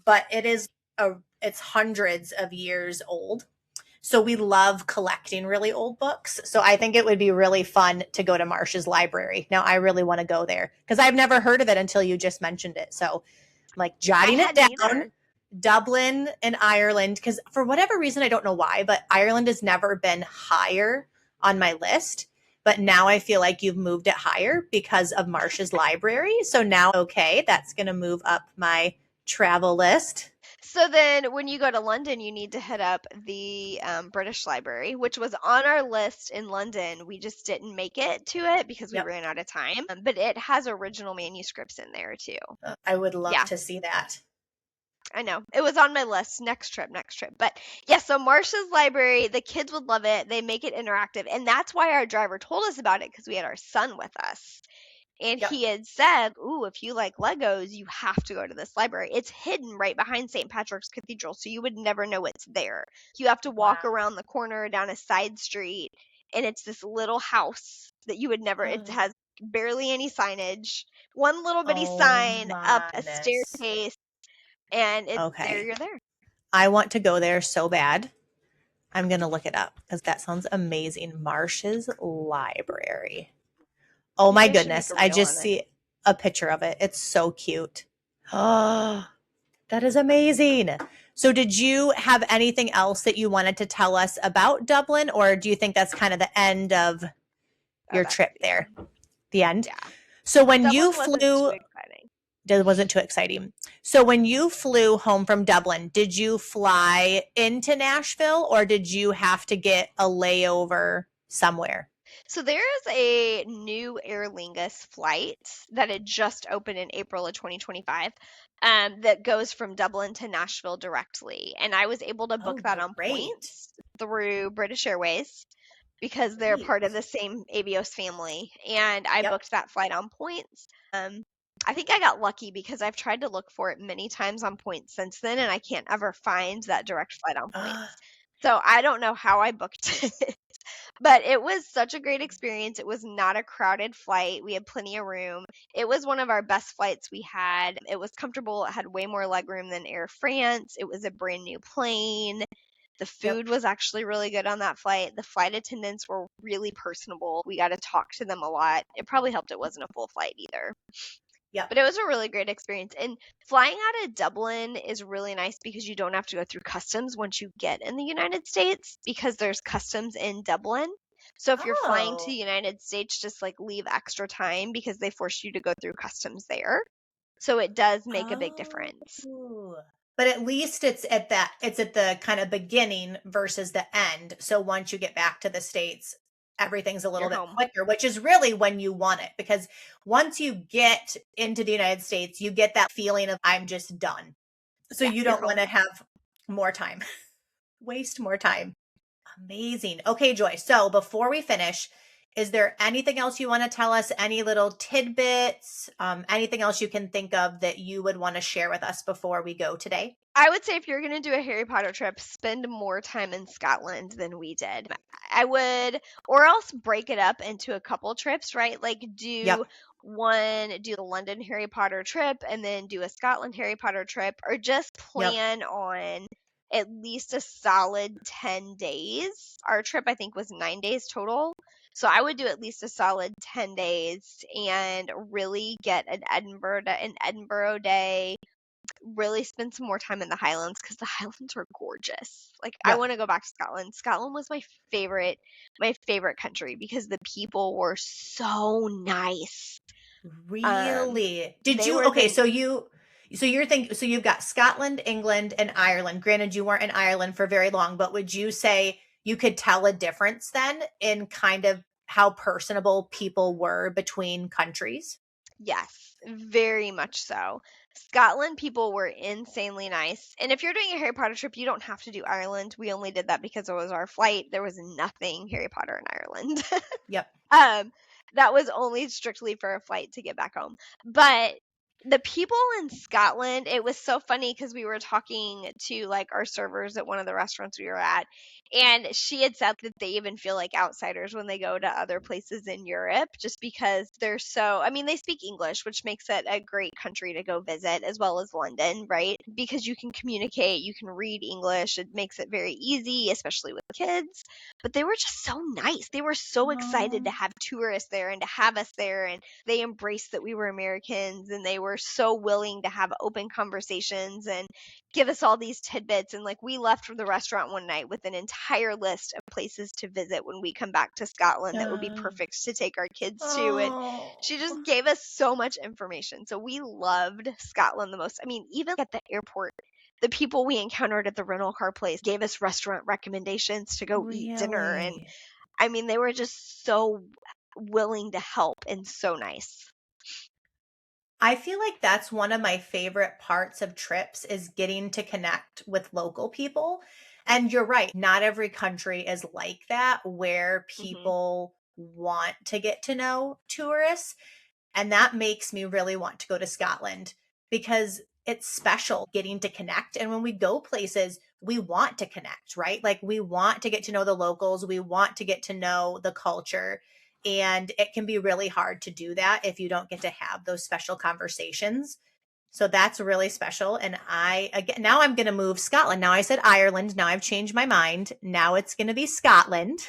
but it's hundreds of years old. So we love collecting really old books. So I think it would be really fun to go to Marsh's library. Now I really want to go there because I've never heard of it until you just mentioned it. So I'm like I jotting it hadn't down. either. Dublin and Ireland, because for whatever reason, I don't know why, but Ireland has never been higher on my list. But now I feel like you've moved it higher because of Marsh's library. So now, okay, that's going to move up my travel list. So then when you go to London, you need to hit up the British Library, which was on our list in London. We just didn't make it to it because we Yep. ran out of time. But it has original manuscripts in there too. I would love Yeah, to see that. I know. It was on my list. Next trip, next trip. But yeah, so Marcia's library, the kids would love it. They make it interactive. And that's why our driver told us about it because we had our son with us. And Yep. he had said, "Ooh, if you like Legos, you have to go to this library. It's hidden right behind St. Patrick's Cathedral, so you would never know it's there. You have to walk Wow. around the corner down a side street, and it's this little house that you would never, it has barely any signage, one little bitty Oh sign up my a goodness. staircase, and it's there, Okay. you're there." I want to go there so bad. I'm going to look it up because that sounds amazing. Marsh's Library. Oh You my guys should make goodness. a I reel just on it. see a picture of it. It's so cute. Oh, that is amazing. So, did you have anything else that you wanted to tell us about Dublin, or do you think that's kind of the end of Oh, your that's trip the there? end. The end? Yeah. So, when Dublin you wasn't too flew, exciting. that wasn't too exciting. So, when you flew home from Dublin, did you fly into Nashville or did you have to get a layover somewhere? So there is a new Aer Lingus flight that had just opened in April of 2025, that goes from Dublin to Nashville directly. And I was able to book Oh, that on great. points through British Airways because they're part of Great. the same Avios family. And I Yep. booked that flight on points. I think I got lucky because I've tried to look for it many times on points since then, and I can't ever find that direct flight on points. So I don't know how I booked it. But it was such a great experience. It was not a crowded flight. We had plenty of room. It was one of our best flights we had. It was comfortable. It had way more legroom than Air France. It was a brand new plane. The Yep. food was actually really good on that flight. The flight attendants were really personable. We got to talk to them a lot. It probably helped it wasn't a full flight either. Yep. But it was a really great experience. And flying out of Dublin is really nice because you don't have to go through customs once you get in the United States because there's customs in Dublin. So if you're flying to the Oh. United States, just like leave extra time because they force you to go through customs there. So it does make a big difference. Oh. But at least it's at the kind of beginning versus the end. So once you get back to the States, everything's a little You're bit home. quicker, which is really when you want it. Because once you get into the United States, you get that feeling of I'm just done. So Yeah, you you're don't want home. to have more time, waste more time. Amazing. Okay, Joy. So before we finish, is there anything else you want to tell us? Any little tidbits? Anything else you can think of that you would want to share with us before we go today? I would say if you're going to do a Harry Potter trip, spend more time in Scotland than we did. I would, or else break it up into a couple trips, right? Like Yep. do the London Harry Potter trip and then do a Scotland Harry Potter trip, or just Yep. plan on at least a solid 10 days. Our trip, I think, was 9 days total. So I would do at least a solid 10 days and really get an Edinburgh day, really spend some more time in the Highlands because the Highlands are gorgeous. Like I Yep. want to go back to Scotland. Scotland was my favorite country because the people were so nice. Really? Did They you were okay, the so you've got Scotland, England, and Ireland. Granted, you weren't in Ireland for very long, but would you say you could tell a difference then in kind of how personable people were between countries? Yes, very much so. Scotland people were insanely nice. And if you're doing a Harry Potter trip, you don't have to do Ireland. We only did that because it was our flight. There was nothing Harry Potter in Ireland. Yep. Um, that was only strictly for a flight to get back home. But the people in Scotland, it was so funny because we were talking to like our servers at one of the restaurants we were at, and she had said that they even feel like outsiders when they go to other places in Europe just because I mean, they speak English, which makes it a great country to go visit, as well as London, right? Because you can communicate, you can read English, it makes it very easy, especially with kids. But they were just so nice. They were so excited to Oh, have tourists there and to have us there, and they embraced that we were Americans, and they were so willing to have open conversations and give us all these tidbits. And like we left from the restaurant one night with an entire list of places to visit when we come back to Scotland that would be uh, perfect to take our kids to. And she oh, just gave us so much information. So we loved Scotland the most. I mean, even at the airport, the people we encountered at the rental car place gave us restaurant recommendations to go eat dinner. And really? I mean, they were just so willing to help and so nice. I feel like that's one of my favorite parts of trips is getting to connect with local people. And you're right, not every country is like that where Hmm. people want to get to know tourists. And that makes me really want to go to Scotland because it's special getting to connect. And when we go places, we want to connect, right? Like we want to get to know the locals, we want to get to know the culture. And it can be really hard to do that if you don't get to have those special conversations. So that's really special. And now I'm going to move Scotland. Now I said Ireland. Now I've changed my mind. Now it's going to be Scotland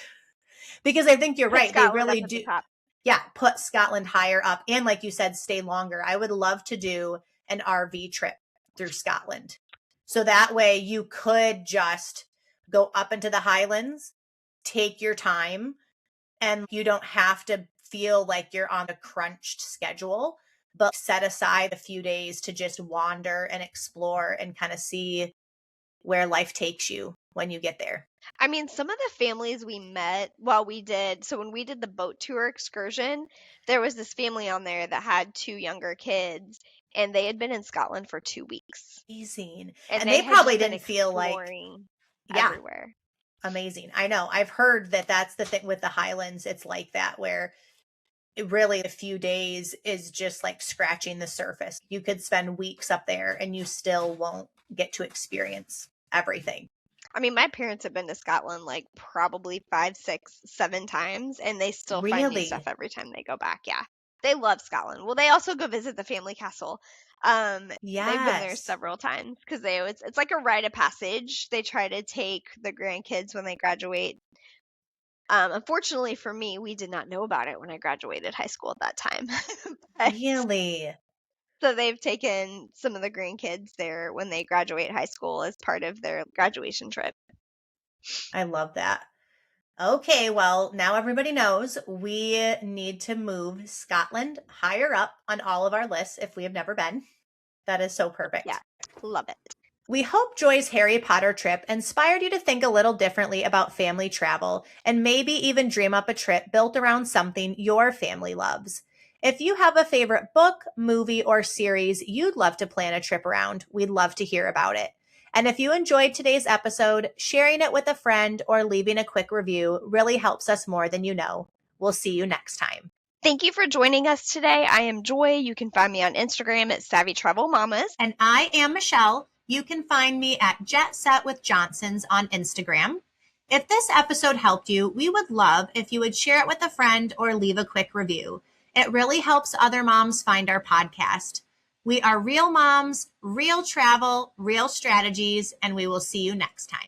because I think you're Put right. They Scotland up really at the do. top. Yeah. Put Scotland higher up. And like you said, stay longer. I would love to do an RV trip through Scotland. So that way you could just go up into the Highlands, take your time, and you don't have to feel like you're on a crunched schedule, but set aside a few days to just wander and explore and kind of see where life takes you when you get there. I mean, some of the families we met so when we did the boat tour excursion, there was this family on there that had 2 younger kids, and they had been in Scotland for 2 weeks. Amazing. And And they they had probably just been didn't feel like, exploring yeah, everywhere. amazing. I know. I've heard that that's the thing with the Highlands. It's like that, where really a few days is just like scratching the surface. You could spend weeks up there and you still won't get to experience everything. I mean, my parents have been to Scotland like probably 5, 6, 7 times, and they still find new stuff Really? every time they go back. Yeah. They love Scotland. Well, they also go visit the family castle. They've been there Yes. several times because it's like a rite of passage. They try to take the grandkids when they graduate. Unfortunately for me, we did not know about it when I graduated high school at that time. But Really? so they've taken some of the grandkids there when they graduate high school as part of their graduation trip. I love that. Okay, well, now everybody knows we need to move Scotland higher up on all of our lists if we have never been. That is so Yeah, perfect. love it. We hope Joy's Harry Potter trip inspired you to think a little differently about family travel and maybe even dream up a trip built around something your family loves. If you have a favorite book, movie, or series you'd love to plan a trip around, we'd love to hear about it. And if you enjoyed today's episode, sharing it with a friend or leaving a quick review really helps us more than you know. We'll see you next time. Thank you for joining us today. I am Joy. You can find me on Instagram at Savvy Travel Mamas. And I am Michelle. You can find me at Jet Set with Johnsons on Instagram. If this episode helped you, we would love if you would share it with a friend or leave a quick review. It really helps other moms find our podcast. We are real moms, real travel, real strategies, and we will see you next time.